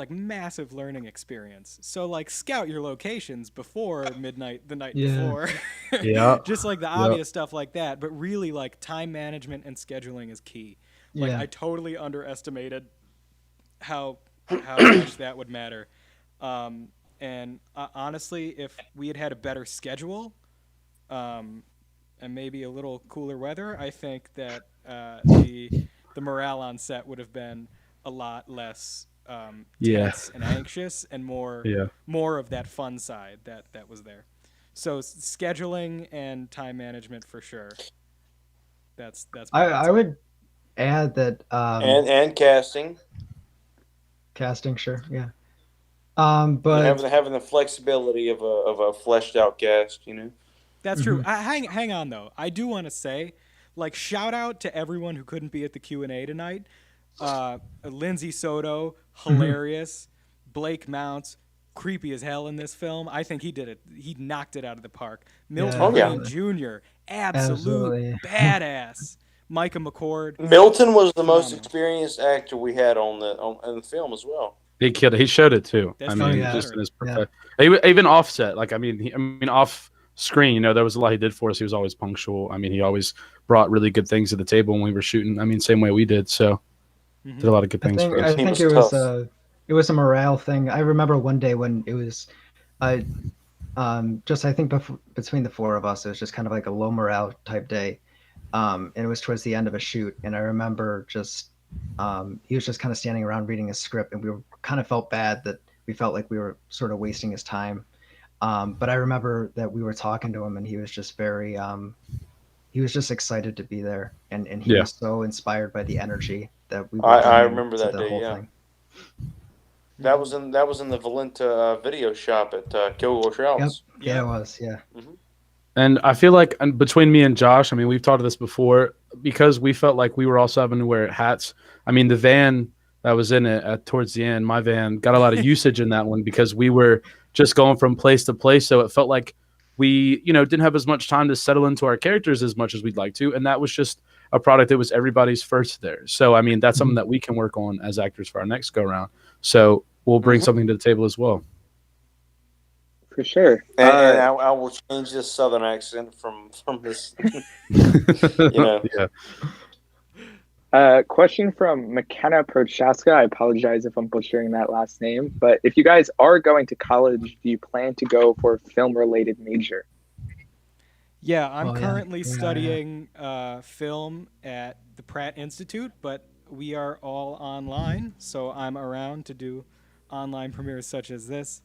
massive learning experience. So, like, scout your locations before midnight the night before. Yeah. Just like the obvious stuff like that, but really, like, time management and scheduling is key. Like, I totally underestimated how much that would matter. And honestly, if we had had a better schedule, and maybe a little cooler weather, I think that the morale on set would have been a lot less tense and anxious, and more of that fun side that was there. So scheduling and time management for sure. That's I would add that and casting. Casting, sure, yeah. But having the flexibility of a fleshed out cast, That's true. Hang on though. I do want to say, like, shout out to everyone who couldn't be at the Q&A tonight. Lindsay Soto, hilarious. Blake Mounts, creepy as hell in this film. I think he did it. He knocked it out of the park. Milton Green Jr., absolutely badass. Micah McCord. Milton was the most experienced actor we had on the film as well. He killed it. He showed it too. That's just in his even offset. Like, off screen, there was a lot he did for us. He was always punctual. I mean, he always brought really good things to the table when we were shooting. I mean, same way we did. So did a lot of good things for us. I think it was a morale thing. I remember one day when it was, just I think between the four of us, it was just kind of like a low morale type day. And it was towards the end of a shoot, and I remember just he was just kind of standing around reading his script, and we kind of felt bad that we felt like we were sort of wasting his time. But I remember that we were talking to him, and he was just very he was just excited to be there, and he was so inspired by the energy that we were I remember that day. Thing. That was in the Valenta video shop at Kilgore Shrouds. Yep. Yeah, it was. Yeah. Mm-hmm. And I feel like, and between me and Josh, I mean, we've talked about this before, because we felt like we were also having to wear hats. I mean, the van that was in it towards the end, my van, got a lot of usage in that one because we were just going from place to place. So it felt like we, didn't have as much time to settle into our characters as much as we'd like to. And that was just a product that was everybody's first there. So, I mean, that's something that we can work on as actors for our next go round. So we'll bring something to the table as well. For sure. And I will change this southern accent from this. Question from McKenna Prochaska. I apologize if I'm butchering that last name, but if you guys are going to college, do you plan to go for a film-related major? Yeah, I'm currently studying film at the Pratt Institute, but we are all online, so I'm around to do online premieres such as this.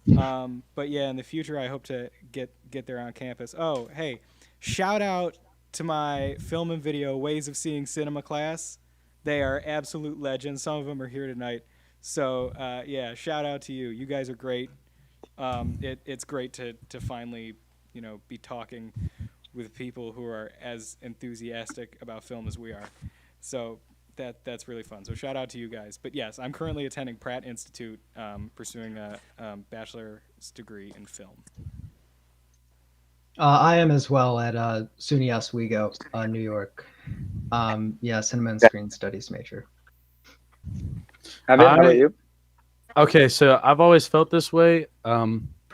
But yeah, in the future, I hope to get there on campus. Oh, hey, shout out to my film and video Ways of Seeing Cinema class. They are absolute legends. Some of them are here tonight. So yeah, shout out to you. You guys are great. It's great to finally, be talking with people who are as enthusiastic about film as we are. So that's really fun. So shout out to you guys. But yes, I'm currently attending Pratt Institute, pursuing a bachelor's degree in film. I am as well at SUNY Oswego, New York. Cinema and Screen Studies major. How about you? Okay, so I've always felt this way.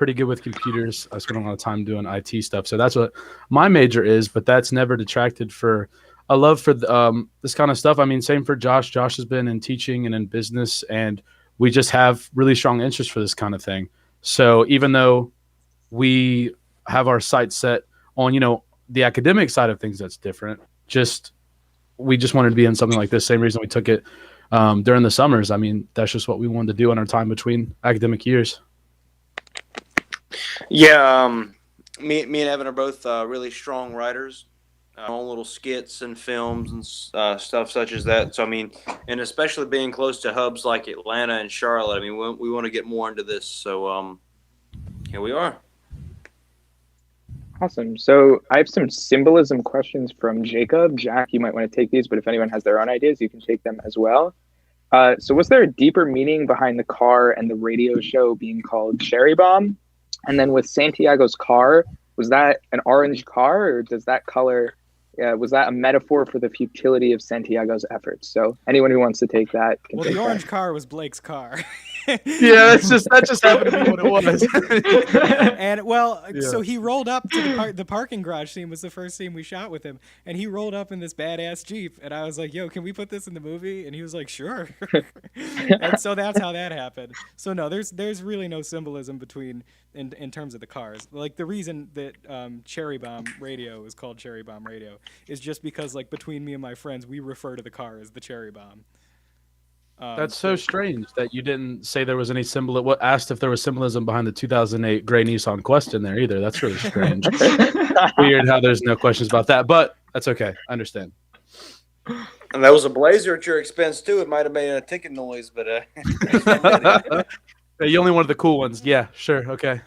pretty good with computers. I spent a lot of time doing IT stuff. So that's what my major is, but that's never detracted for a love for this kind of stuff. I mean, same for Josh. Josh has been in teaching and in business, and we just have really strong interest for this kind of thing. So even though we have our sights set on, the academic side of things, that's different. We just wanted to be in something like this. Same reason we took it during the summers. I mean, that's just what we wanted to do in our time between academic years. Yeah, me and Evan are both really strong writers. Our own little skits and films and stuff such as that. So I mean, and especially being close to hubs like Atlanta and Charlotte. I mean, we want to get more into this. So here we are. Awesome. So I have some symbolism questions from Jacob. Jack, you might want to take these, but if anyone has their own ideas, you can take them as well. So was there a deeper meaning behind the car and the radio show being called Cherry Bomb? And then with Santiago's car, was that an orange car, or does that color, was that a metaphor for the futility of Santiago's efforts? So anyone who wants to take that can Well, take the orange that. car was Blake's car. Yeah, that just happened to be what it was. And so he rolled up to the parking garage scene was the first scene we shot with him, and he rolled up in this badass Jeep, and I was like, "Yo, can we put this in the movie?" And he was like, "Sure." And so that's how that happened. So no, there's really no symbolism between in terms of the cars. Like the reason that Cherry Bomb Radio is called Cherry Bomb Radio is just because like between me and my friends we refer to the car as the Cherry Bomb. That's so strange that you didn't say there was any symbol. What asked if there was symbolism behind the 2008 gray Nissan Quest in there either. That's really strange. Weird how there's no questions about that, but that's okay. I understand. And that was a Blazer at your expense too. It might have made a ticking noise, but You only wanted the cool ones. Yeah, sure, okay.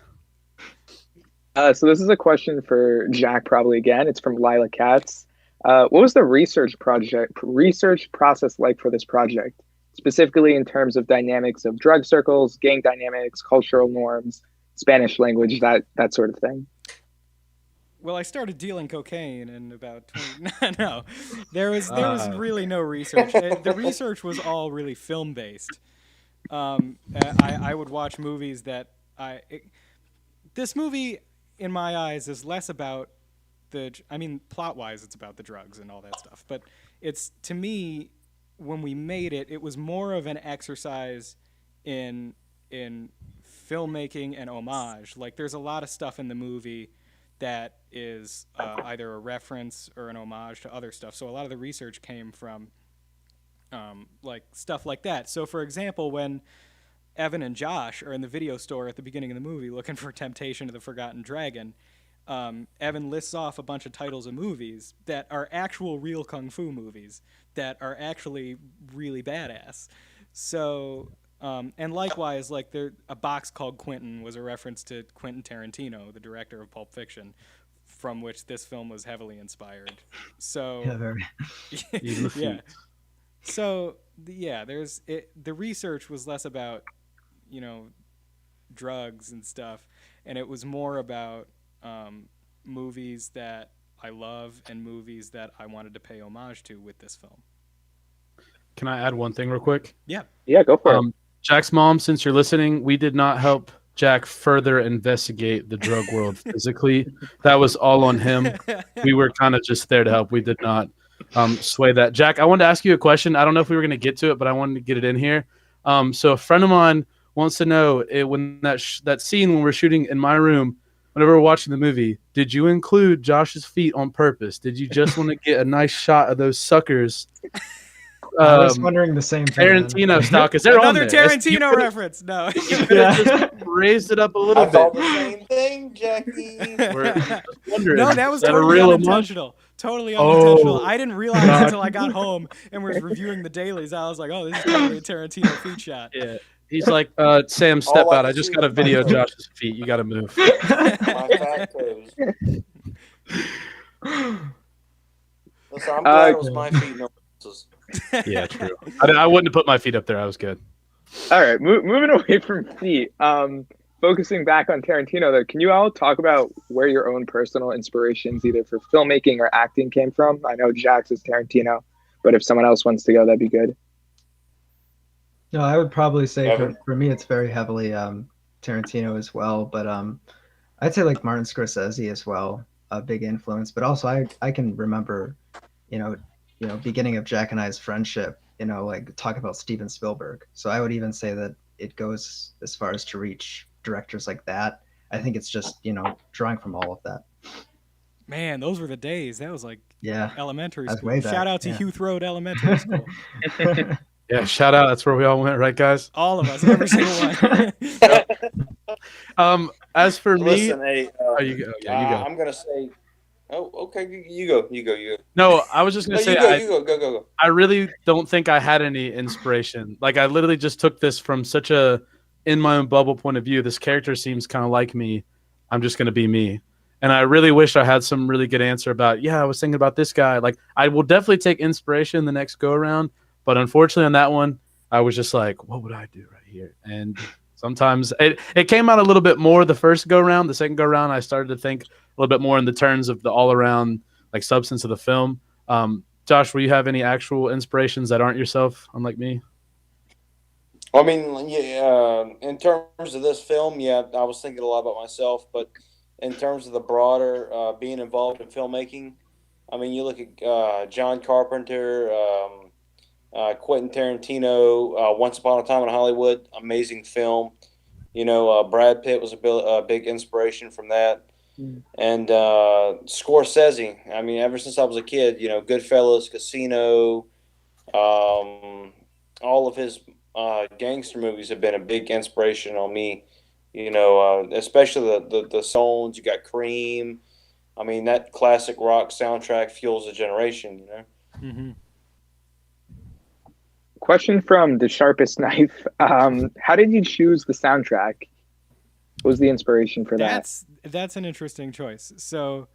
So this is a question for Jack probably again. It's from Lila Katz. What was the research process like for this project? Specifically in terms of dynamics of drug circles, gang dynamics, cultural norms, Spanish language, that sort of thing. Well, I started dealing cocaine in about 20... No, there was really no research. The research was all really film-based. I would watch movies that this movie, in my eyes, is less about plot-wise, it's about the drugs and all that stuff. But it's, to me, when we made it, it was more of an exercise in filmmaking and homage. Like, there's a lot of stuff in the movie that is either a reference or an homage to other stuff. So a lot of the research came from like stuff like that. So for example, when Evan and Josh are in the video store at the beginning of the movie looking for Temptation of the Forgotten Dragon, Evan lists off a bunch of titles of movies that are actual real kung fu movies that are actually really badass. So and likewise, like a box called Quentin was a reference to Quentin Tarantino, the director of Pulp Fiction, from which this film was heavily inspired. So Yeah, very. yeah. So the research was less about drugs and stuff, and it was more about movies that I love and movies that I wanted to pay homage to with this film. Can I add one thing real quick? Yeah, go for it. Jack's mom, since you're listening, we did not help Jack further investigate the drug world physically. That was all on him. We were kind of just there to help. We did not sway that. Jack, I wanted to ask you a question. I don't know if we were going to get to it, but I wanted to get it in here. So a friend of mine wants to know when that scene when we're shooting in my room, whenever we're watching the movie, did you include Josh's feet on purpose? Did you just want to get a nice shot of those suckers? I was wondering the same thing. Tarantino style, because they're another on there. Tarantino reference. No, you could have just raised it up a little I bit. thought the same thing, Jackie. No, that was totally unintentional. Totally unintentional. I didn't realize until I got home and was reviewing the dailies. I was like, "Oh, this is totally a Tarantino feet shot." Yeah, he's like, "Sam, step out. I just got a video of Josh's feet. You got to move." My fat toes. Listen, I'm glad it was my feet. No else's. Yeah, true. I wouldn't have put my feet up there. I was good. All right, moving away from feet. Focusing back on Tarantino, though, can you all talk about where your own personal inspirations, either for filmmaking or acting, came from? I know Jack's is Tarantino, but if someone else wants to go, that'd be good. No, I would probably say for me, it's very heavily Tarantino as well, but I'd say like Martin Scorsese as well, a big influence. But also I can remember, you know, beginning of Jack and I's friendship, like talk about Steven Spielberg. So I would even say that it goes as far as to reach directors like that. I think it's just, drawing from all of that. Man, those were the days. That was like elementary That's school. way back, Shout out to yeah. Hugh Road Elementary School. Yeah, shout out. That's where we all went, right, guys? All of us, every single one. As for me, Listen, hey, you go. I'm gonna say, okay, you go. No, I was just gonna say, go. I really don't think I had any inspiration. Like, I literally just took this from such a in my own bubble point of view. This character seems kind of like me. I'm just gonna be me. And I really wish I had some really good answer about, I was thinking about this guy. Like, I will definitely take inspiration the next go around. But unfortunately on that one, I was just like, what would I do right here? And sometimes it came out a little bit more the first go around. The second go around, I started to think a little bit more in the terms of the all around like substance of the film. Josh, will you have any actual inspirations that aren't yourself, unlike me? I mean, in terms of this film, I was thinking a lot about myself, but in terms of the broader being involved in filmmaking, I mean, you look at John Carpenter, Quentin Tarantino, Once Upon a Time in Hollywood, amazing film. Brad Pitt was a big inspiration from that. And Scorsese, I mean, ever since I was a kid, Goodfellas, Casino, all of his gangster movies have been a big inspiration on me. Especially the songs. You got Cream. I mean, that classic rock soundtrack fuels a generation. Mm-hmm. Question from The Sharpest Knife. How did you choose the soundtrack? What was the inspiration for that? That's an interesting choice. So,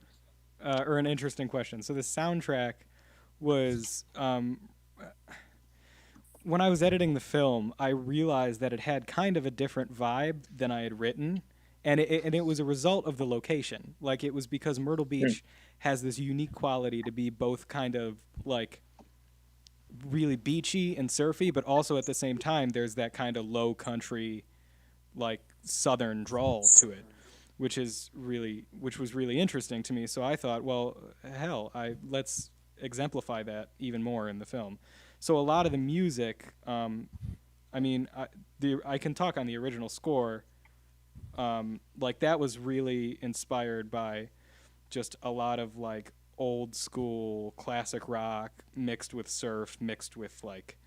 or an interesting question. So the soundtrack was, when I was editing the film, I realized that it had kind of a different vibe than I had written. And it was a result of the location. Like, it was because Myrtle Beach has this unique quality to be both kind of like really beachy and surfy, but also at the same time there's that kind of low country, like southern drawl to it, which was really interesting to me. So I thought, well, hell, let's exemplify that even more in the film. So a lot of the music, I can talk on the original score. Like, that was really inspired by just a lot of like old school classic rock mixed with surf, mixed with like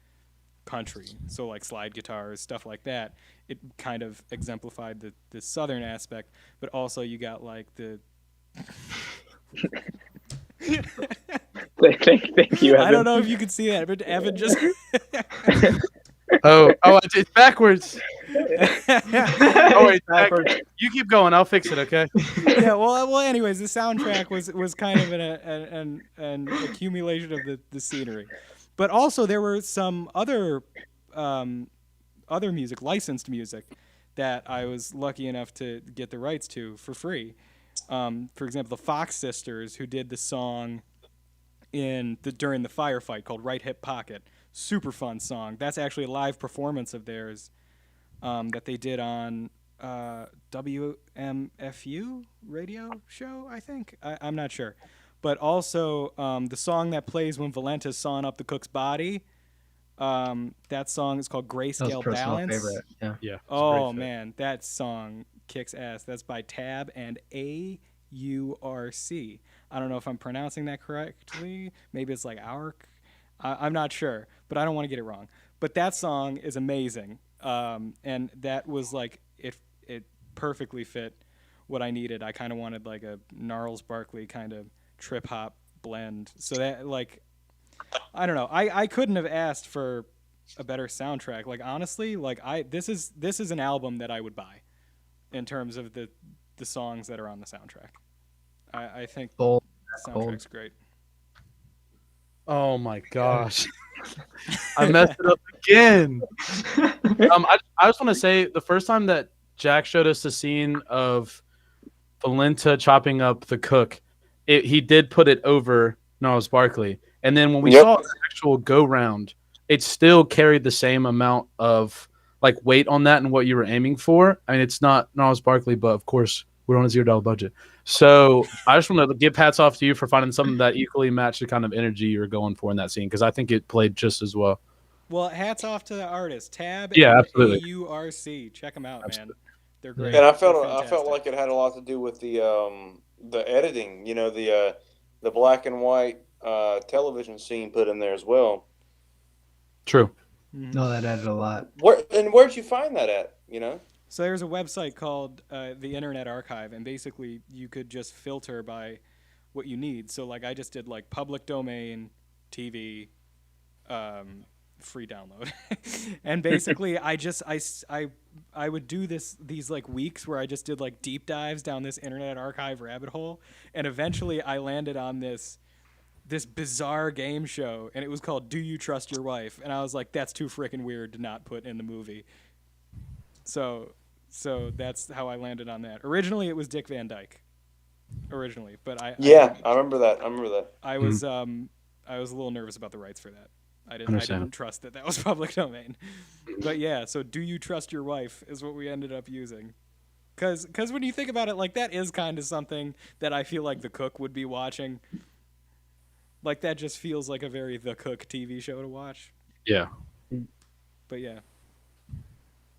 country. So like slide guitars, stuff like that. It kind of exemplified the southern aspect, but also you got like the Thank you, Evan. I don't know if you could see that, but Evan just Oh, it's backwards. Oh wait, backwards. You keep going. I'll fix it. Okay. Yeah. Well. Anyways, the soundtrack was kind of an accumulation of the scenery, but also there were some other music, licensed music, that I was lucky enough to get the rights to for free. For example, the Fox Sisters, who did the song during the firefight called "Right Hip Pocket." Super fun song. That's actually a live performance of theirs that they did on WMFU radio show, I think. I'm not sure. But also the song that plays when Valenta's sawing up the cook's body, that song is called Grayscale Balance. Favorite. Yeah. Oh, man, that song kicks ass. That's by Tab and AURC. I don't know if I'm pronouncing that correctly. Maybe it's like AURC. I'm not sure, but I don't want to get it wrong. But that song is amazing, and that was like it perfectly fit what I needed. I kind of wanted like a Gnarls Barkley kind of trip hop blend. So that, like, I don't know. I couldn't have asked for a better soundtrack. Like, honestly, like this is an album that I would buy in terms of the songs that are on the soundtrack. I think the soundtrack's great. Oh my gosh. I messed it up again. I just want to say, the first time that Jack showed us the scene of Valenta chopping up the cook, he did put it over Gnarls Barkley. And then when we saw the actual go round, it still carried the same amount of like weight on that and what you were aiming for. I mean, it's not Gnarls Barkley, but of course we're on a $0 budget. So I just want to give hats off to you for finding something that equally matched the kind of energy you were going for in that scene, because I think it played just as well. Well, hats off to the artist, Tab Yeah, and absolutely. AURC. Check them out, man. They're great. And I They're felt like it had a lot to do with the editing. You know, the black and white television scene put in there as well. True. No, that added a lot. Where'd you find that at? You know. So there's a website called the Internet Archive, and basically you could just filter by what you need. So like I just did like public domain, TV, free download, and basically I would do these like weeks where I just did like deep dives down this Internet Archive rabbit hole, and eventually I landed on this bizarre game show, and it was called Do You Trust Your Wife? And I was like, that's too freaking weird to not put in the movie. So that's how I landed on that. Originally, it was Dick Van Dyke. But I remember that. I was a little nervous about the rights for that. I didn't trust that was public domain. But yeah, so Do You Trust Your Wife is what we ended up using. Because when you think about it, like that is kind of something that I feel like The Cook would be watching. Like that just feels like a very The Cook TV show to watch. Yeah. But yeah.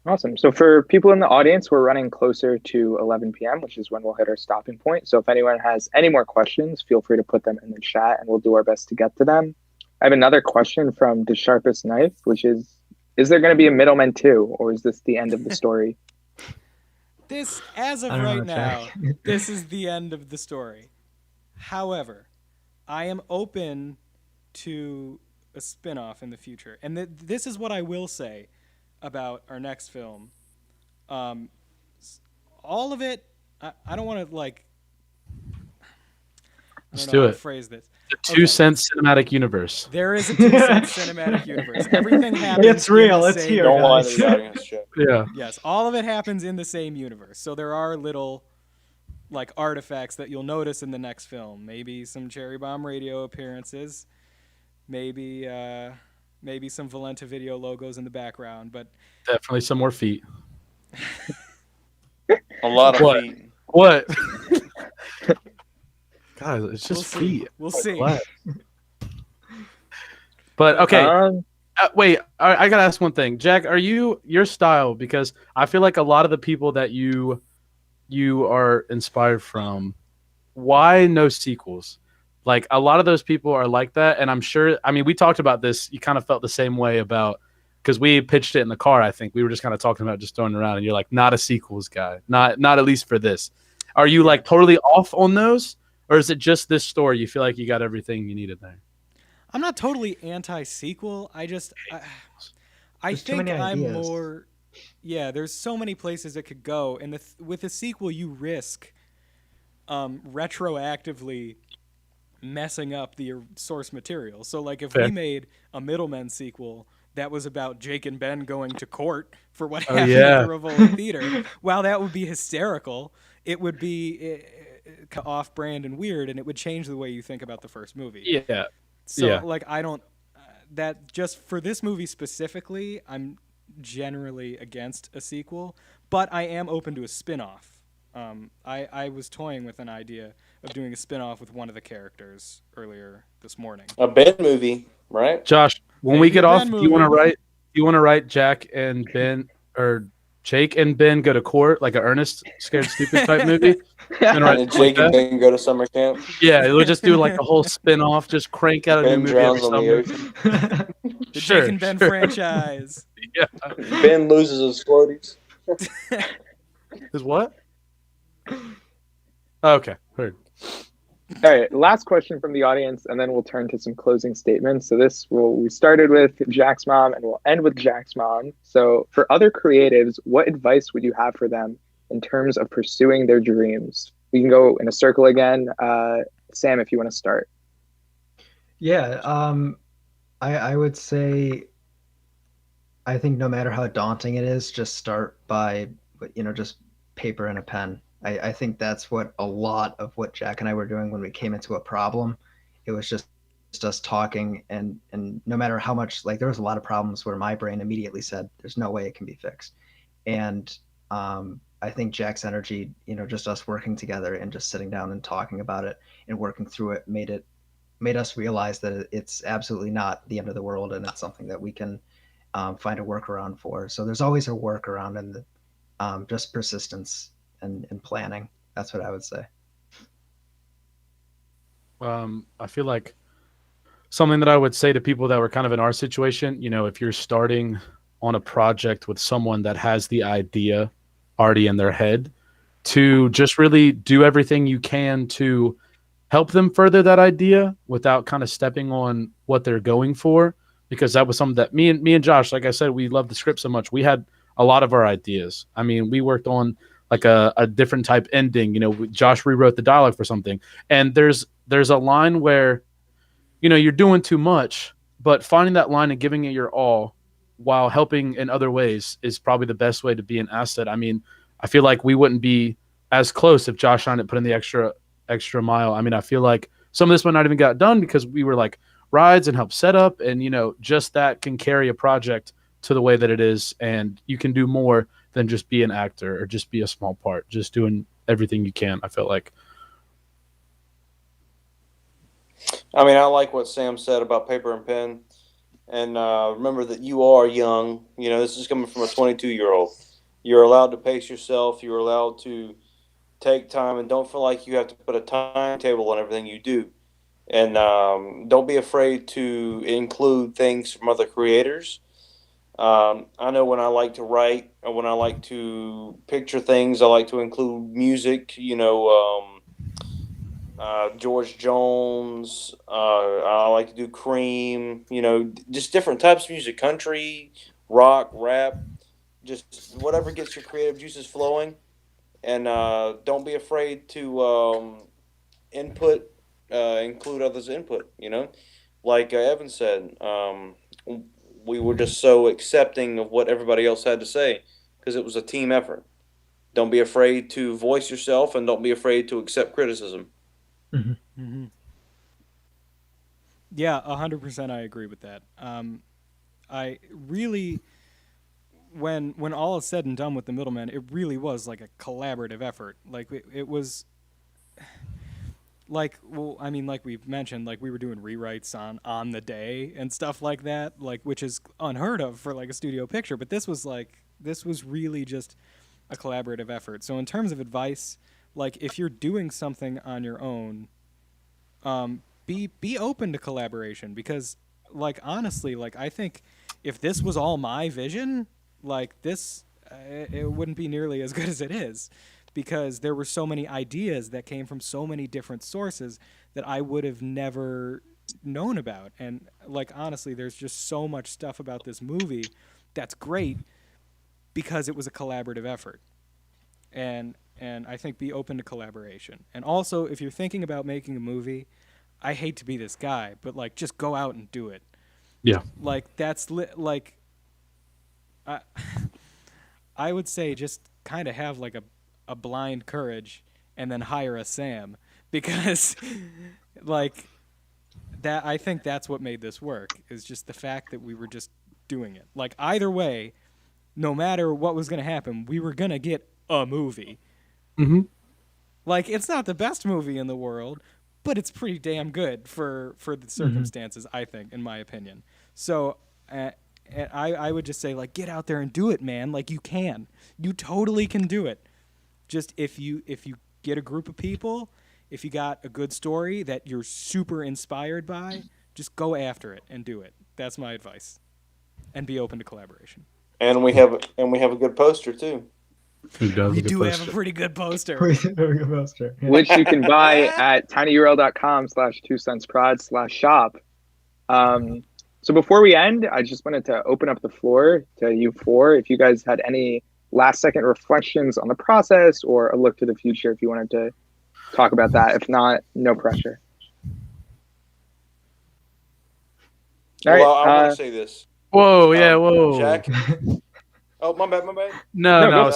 Awesome. So for people in the audience, we're running closer to 11 p.m., which is when we'll hit our stopping point. So if anyone has any more questions, feel free to put them in the chat and we'll do our best to get to them. I have another question from The Sharpest Knife, which is there going to be a Middleman 2, or is this the end of the story? This, as of right now, this is the end of the story. However, I am open to a spin-off in the future. And this is what I will say about our next film. All of it, I don't want to like... Let's do it. Phrase this. The 2 cents cinematic universe. There is a 2 cents cinematic universe. Everything happens. It's real. It's here. Don't lie to the audience. Yeah. Yes, all of it happens in the same universe. So there are little like artifacts that you'll notice in the next film. Maybe some Cherry Bomb Radio appearances. Maybe some Valenta Video logos in the background. But definitely some more feet. A lot of feet. What? God, it's just feet. We'll see. But okay, wait. I gotta ask one thing, Jack. Are your style? Because I feel like a lot of the people that you are inspired from, why no sequels? Like a lot of those people are like that, and I'm sure. I mean, we talked about this. You kind of felt the same way about because we pitched it in the car. I think we were just kind of talking about just throwing it around, and you're like, not a sequels guy, not at least for this. Are you like totally off on those? Or is it just this story? You feel like you got everything you needed there? I'm not totally anti-sequel. I think I'm more... Yeah, there's so many places it could go. And with a sequel, you risk retroactively messing up the source material. So, like, if we made a Middlemen sequel that was about Jake and Ben going to court for what happened at the Rivoli Theater, while that would be hysterical, it would be... off-brand and weird, and it would change the way you think about the first movie. Yeah. So, like, I don't... that just for this movie specifically, I'm generally against a sequel, but I am open to a spin-off. I was toying with an idea of doing a spin-off with one of the characters earlier this morning. A Ben movie, right? Josh, when we get off, do you want to write Jack and Ben, or Jake and Ben go to court, like an Ernest Scared Stupid type movie? And Jake and Ben go to summer camp. Yeah, we'll just do like the whole spin-off, just crank out a new movie every summer. The Jake and Ben franchise. Yeah. Ben loses his floaties. His what? Okay, heard. All right, last question from the audience, and then we'll turn to some closing statements. So we started with Jack's mom, and we'll end with Jack's mom. So for other creatives, what advice would you have for them in terms of pursuing their dreams? We can go in a circle again. Sam, if you want to start. Yeah, I would say, I think no matter how daunting it is, just start by, just paper and a pen. I think that's what a lot of what Jack and I were doing when we came into a problem. It was just us talking, and no matter how much, like, there was a lot of problems where my brain immediately said, "There's no way it can be fixed," and I think Jack's energy, just us working together and just sitting down and talking about it and working through it made us realize that it's absolutely not the end of the world, and it's something that we can find a workaround for. So there's always a workaround, and just persistence and planning. That's what I would say. I feel like something that I would say to people that were kind of in our situation, if you're starting on a project with someone that has the idea already in their head, to just really do everything you can to help them further that idea without kind of stepping on what they're going for. Because that was something that me and Josh, like I said, we loved the script so much. We had a lot of our ideas. I mean, we worked on like a different type ending. Josh rewrote the dialogue for something. And there's a line where, you're doing too much, but finding that line and giving it your all while helping in other ways is probably the best way to be an asset. I mean, I feel like we wouldn't be as close if Josh and I didn't put in the extra mile. I mean, I feel like some of this might not even got done because we were like rides and help set up, and just that can carry a project to the way that it is, and you can do more than just be an actor or just be a small part, just doing everything you can, I feel like. I mean, I like what Sam said about paper and pen, and remember that you are young. This is coming from a 22-year-old. You're allowed to pace yourself. You're allowed to take time, and don't feel like you have to put a timetable on everything you do. And don't be afraid to include things from other creators. I know when I like to write, or when I like to picture things, I like to include music. George Jones. I like to do Cream. Just different types of music: country, rock, rap, just whatever gets your creative juices flowing. And don't be afraid to include others' input. Like Evan said, we were just so accepting of what everybody else had to say because it was a team effort. Don't be afraid to voice yourself, and don't be afraid to accept criticism. Mm-hmm. Mm-hmm. Yeah, 100% I agree with that. I really, when all is said and done with the Middlemen, it really was like a collaborative effort. Like it was, like, well, I mean, like we've mentioned, like we were doing rewrites on the day and stuff like that, like, which is unheard of for like a studio picture. But this was really just a collaborative effort. So in terms of advice, like if you're doing something on your own, be open to collaboration, because like honestly, like I think if this was all my vision, like this, it wouldn't be nearly as good as it is, because there were so many ideas that came from so many different sources that I would have never known about. And like honestly, there's just so much stuff about this movie that's great because it was a collaborative effort. And I think be open to collaboration. And also, if you're thinking about making a movie, I hate to be this guy, but like just go out and do it. Yeah. Like that's like I would say just kind of have like a blind courage and then hire a Sam, because like that, I think that's what made this work, is just the fact that we were just doing it. Like either way, no matter what was going to happen, we were going to get a movie. Mm-hmm. Like it's not the best movie in the world, but it's pretty damn good for the circumstances, I think, in my opinion. So I would just say, like, get out there and do it, man. Like you totally can do it. Just if you get a group of people, if you got a good story that you're super inspired by, just go after it and do it. That's my advice. And be open to collaboration. And we have a good poster too. We do have a pretty good poster. Which you can buy at tinyurl.com/2centsprod/shop. So before we end, I just wanted to open up the floor to you four. If you guys had any last second reflections on the process or a look to the future, if you wanted to talk about that. If not, no pressure. All right, I want to say this. Whoa, yeah, whoa. Jack. Oh, my bad. No, Go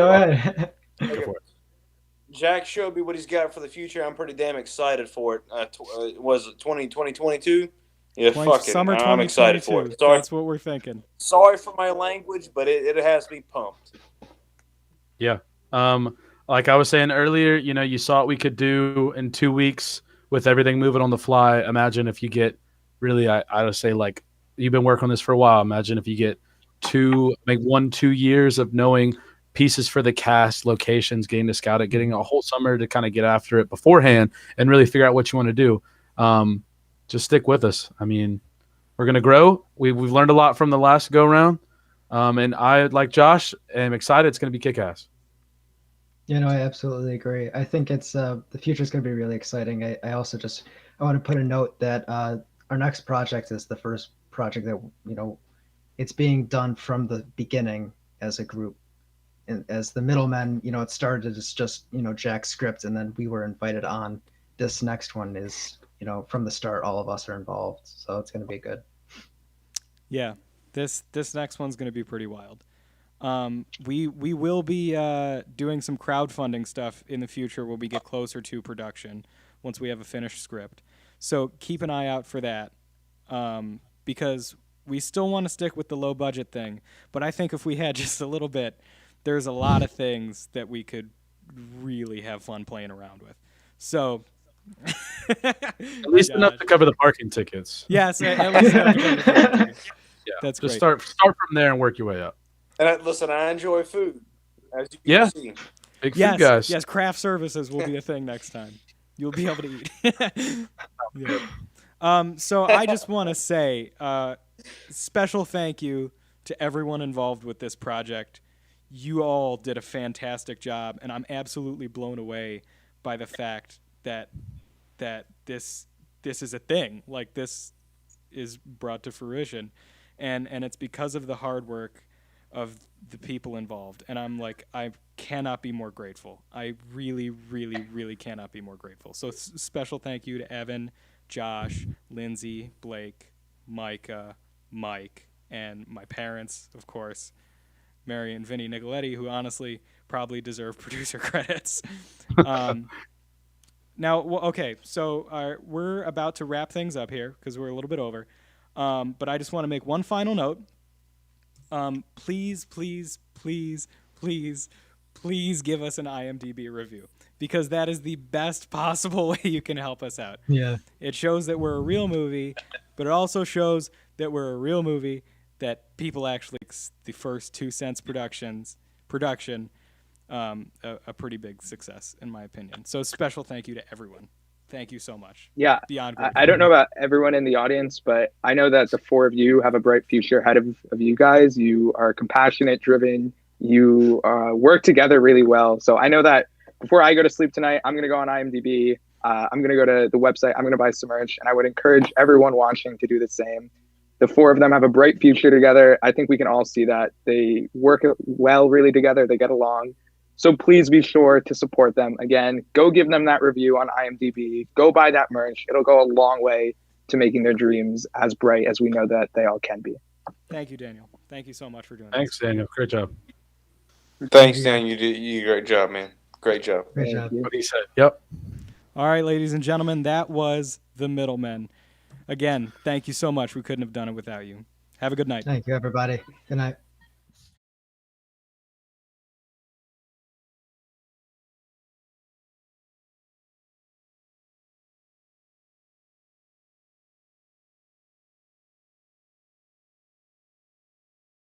ahead. Go for it. Jack showed me what he's got for the future. I'm pretty damn excited for it. Was it 2022? Yeah, fucking. Summer I'm excited for 2022. it. Sorry, That's what we're thinking. sorry for my language, but it has me pumped. Yeah. Like I was saying earlier, you saw what we could do in 2 weeks with everything moving on the fly. Imagine if you get really, I would say, like, you've been working on this for a while. Imagine if you get 2 years of knowing pieces for the cast, locations, getting to scout it, getting a whole summer to kind of get after it beforehand and really figure out what you want to do. Just stick with us. I mean, we're going to grow. We've learned a lot from the last go round. And I, like Josh, am excited. It's going to be kick-ass. I absolutely agree. I think it's the future is going to be really exciting. I also I want to put a note that our next project is the first project that it's being done from the beginning as a group, and as the middlemen. It started as just Jack's script, and then we were invited on. This next one is from the start, all of us are involved, so it's going to be good. Yeah, this next one's going to be pretty wild. We will be doing some crowdfunding stuff in the future when we get closer to production, once we have a finished script. So keep an eye out for that, because we still want to stick with the low budget thing. But I think if we had just a little bit, there's a lot of things that we could really have fun playing around with. So at least enough to cover the parking tickets. Yes, at least enough to cover the parking tickets. Yeah, that's just great. Start from there and work your way up. And listen, I enjoy food, as you Yeah. can see. Big food guys. Yes, craft services will be a thing next time. You'll be able to eat. Yeah. So I just want to say special thank you to everyone involved with this project. You all did a fantastic job, and I'm absolutely blown away by the fact that this is a thing. Like, this is brought to fruition, and it's because of the hard work of the people involved. And I cannot be more grateful. I really, really, really cannot be more grateful. So special thank you to Evan, Josh, Lindsay, Blake, Micah, Mike, and my parents, of course, Mary and Vinny Nicoletti, who honestly probably deserve producer credits. Now, okay, so we're about to wrap things up here because we're a little bit over. But I just want to make one final note. Please, please, please, please, please give us an IMDb review, because that is the best possible way you can help us out. Yeah. It shows that we're a real movie, but it also shows that we're a real movie that people actually, the first 2 cents production, a pretty big success in my opinion. So special thank you to everyone. Thank you so much. Yeah, Beyond I don't know about everyone in the audience, but I know that the 4 of you have a bright future ahead of you guys. You are compassionate, driven. You work together really well. So I know that before I go to sleep tonight, I'm going to go on IMDb. I'm going to go to the website. I'm going to buy some merch. And I would encourage everyone watching to do the same. The 4 of them have a bright future together. I think we can all see that. They work well really together. They get along. So please be sure to support them. Again, go give them that review on IMDb. Go buy that merch. It'll go a long way to making their dreams as bright as we know that they all can be. Thank you, Daniel. Thank you so much for doing Thanks, Daniel. Great job. Thanks, Dan. You did a great job, man. Great job. Great job. What he said. Yep. All right, ladies and gentlemen, that was The Middlemen. Again, thank you so much. We couldn't have done it without you. Have a good night. Thank you, everybody. Good night.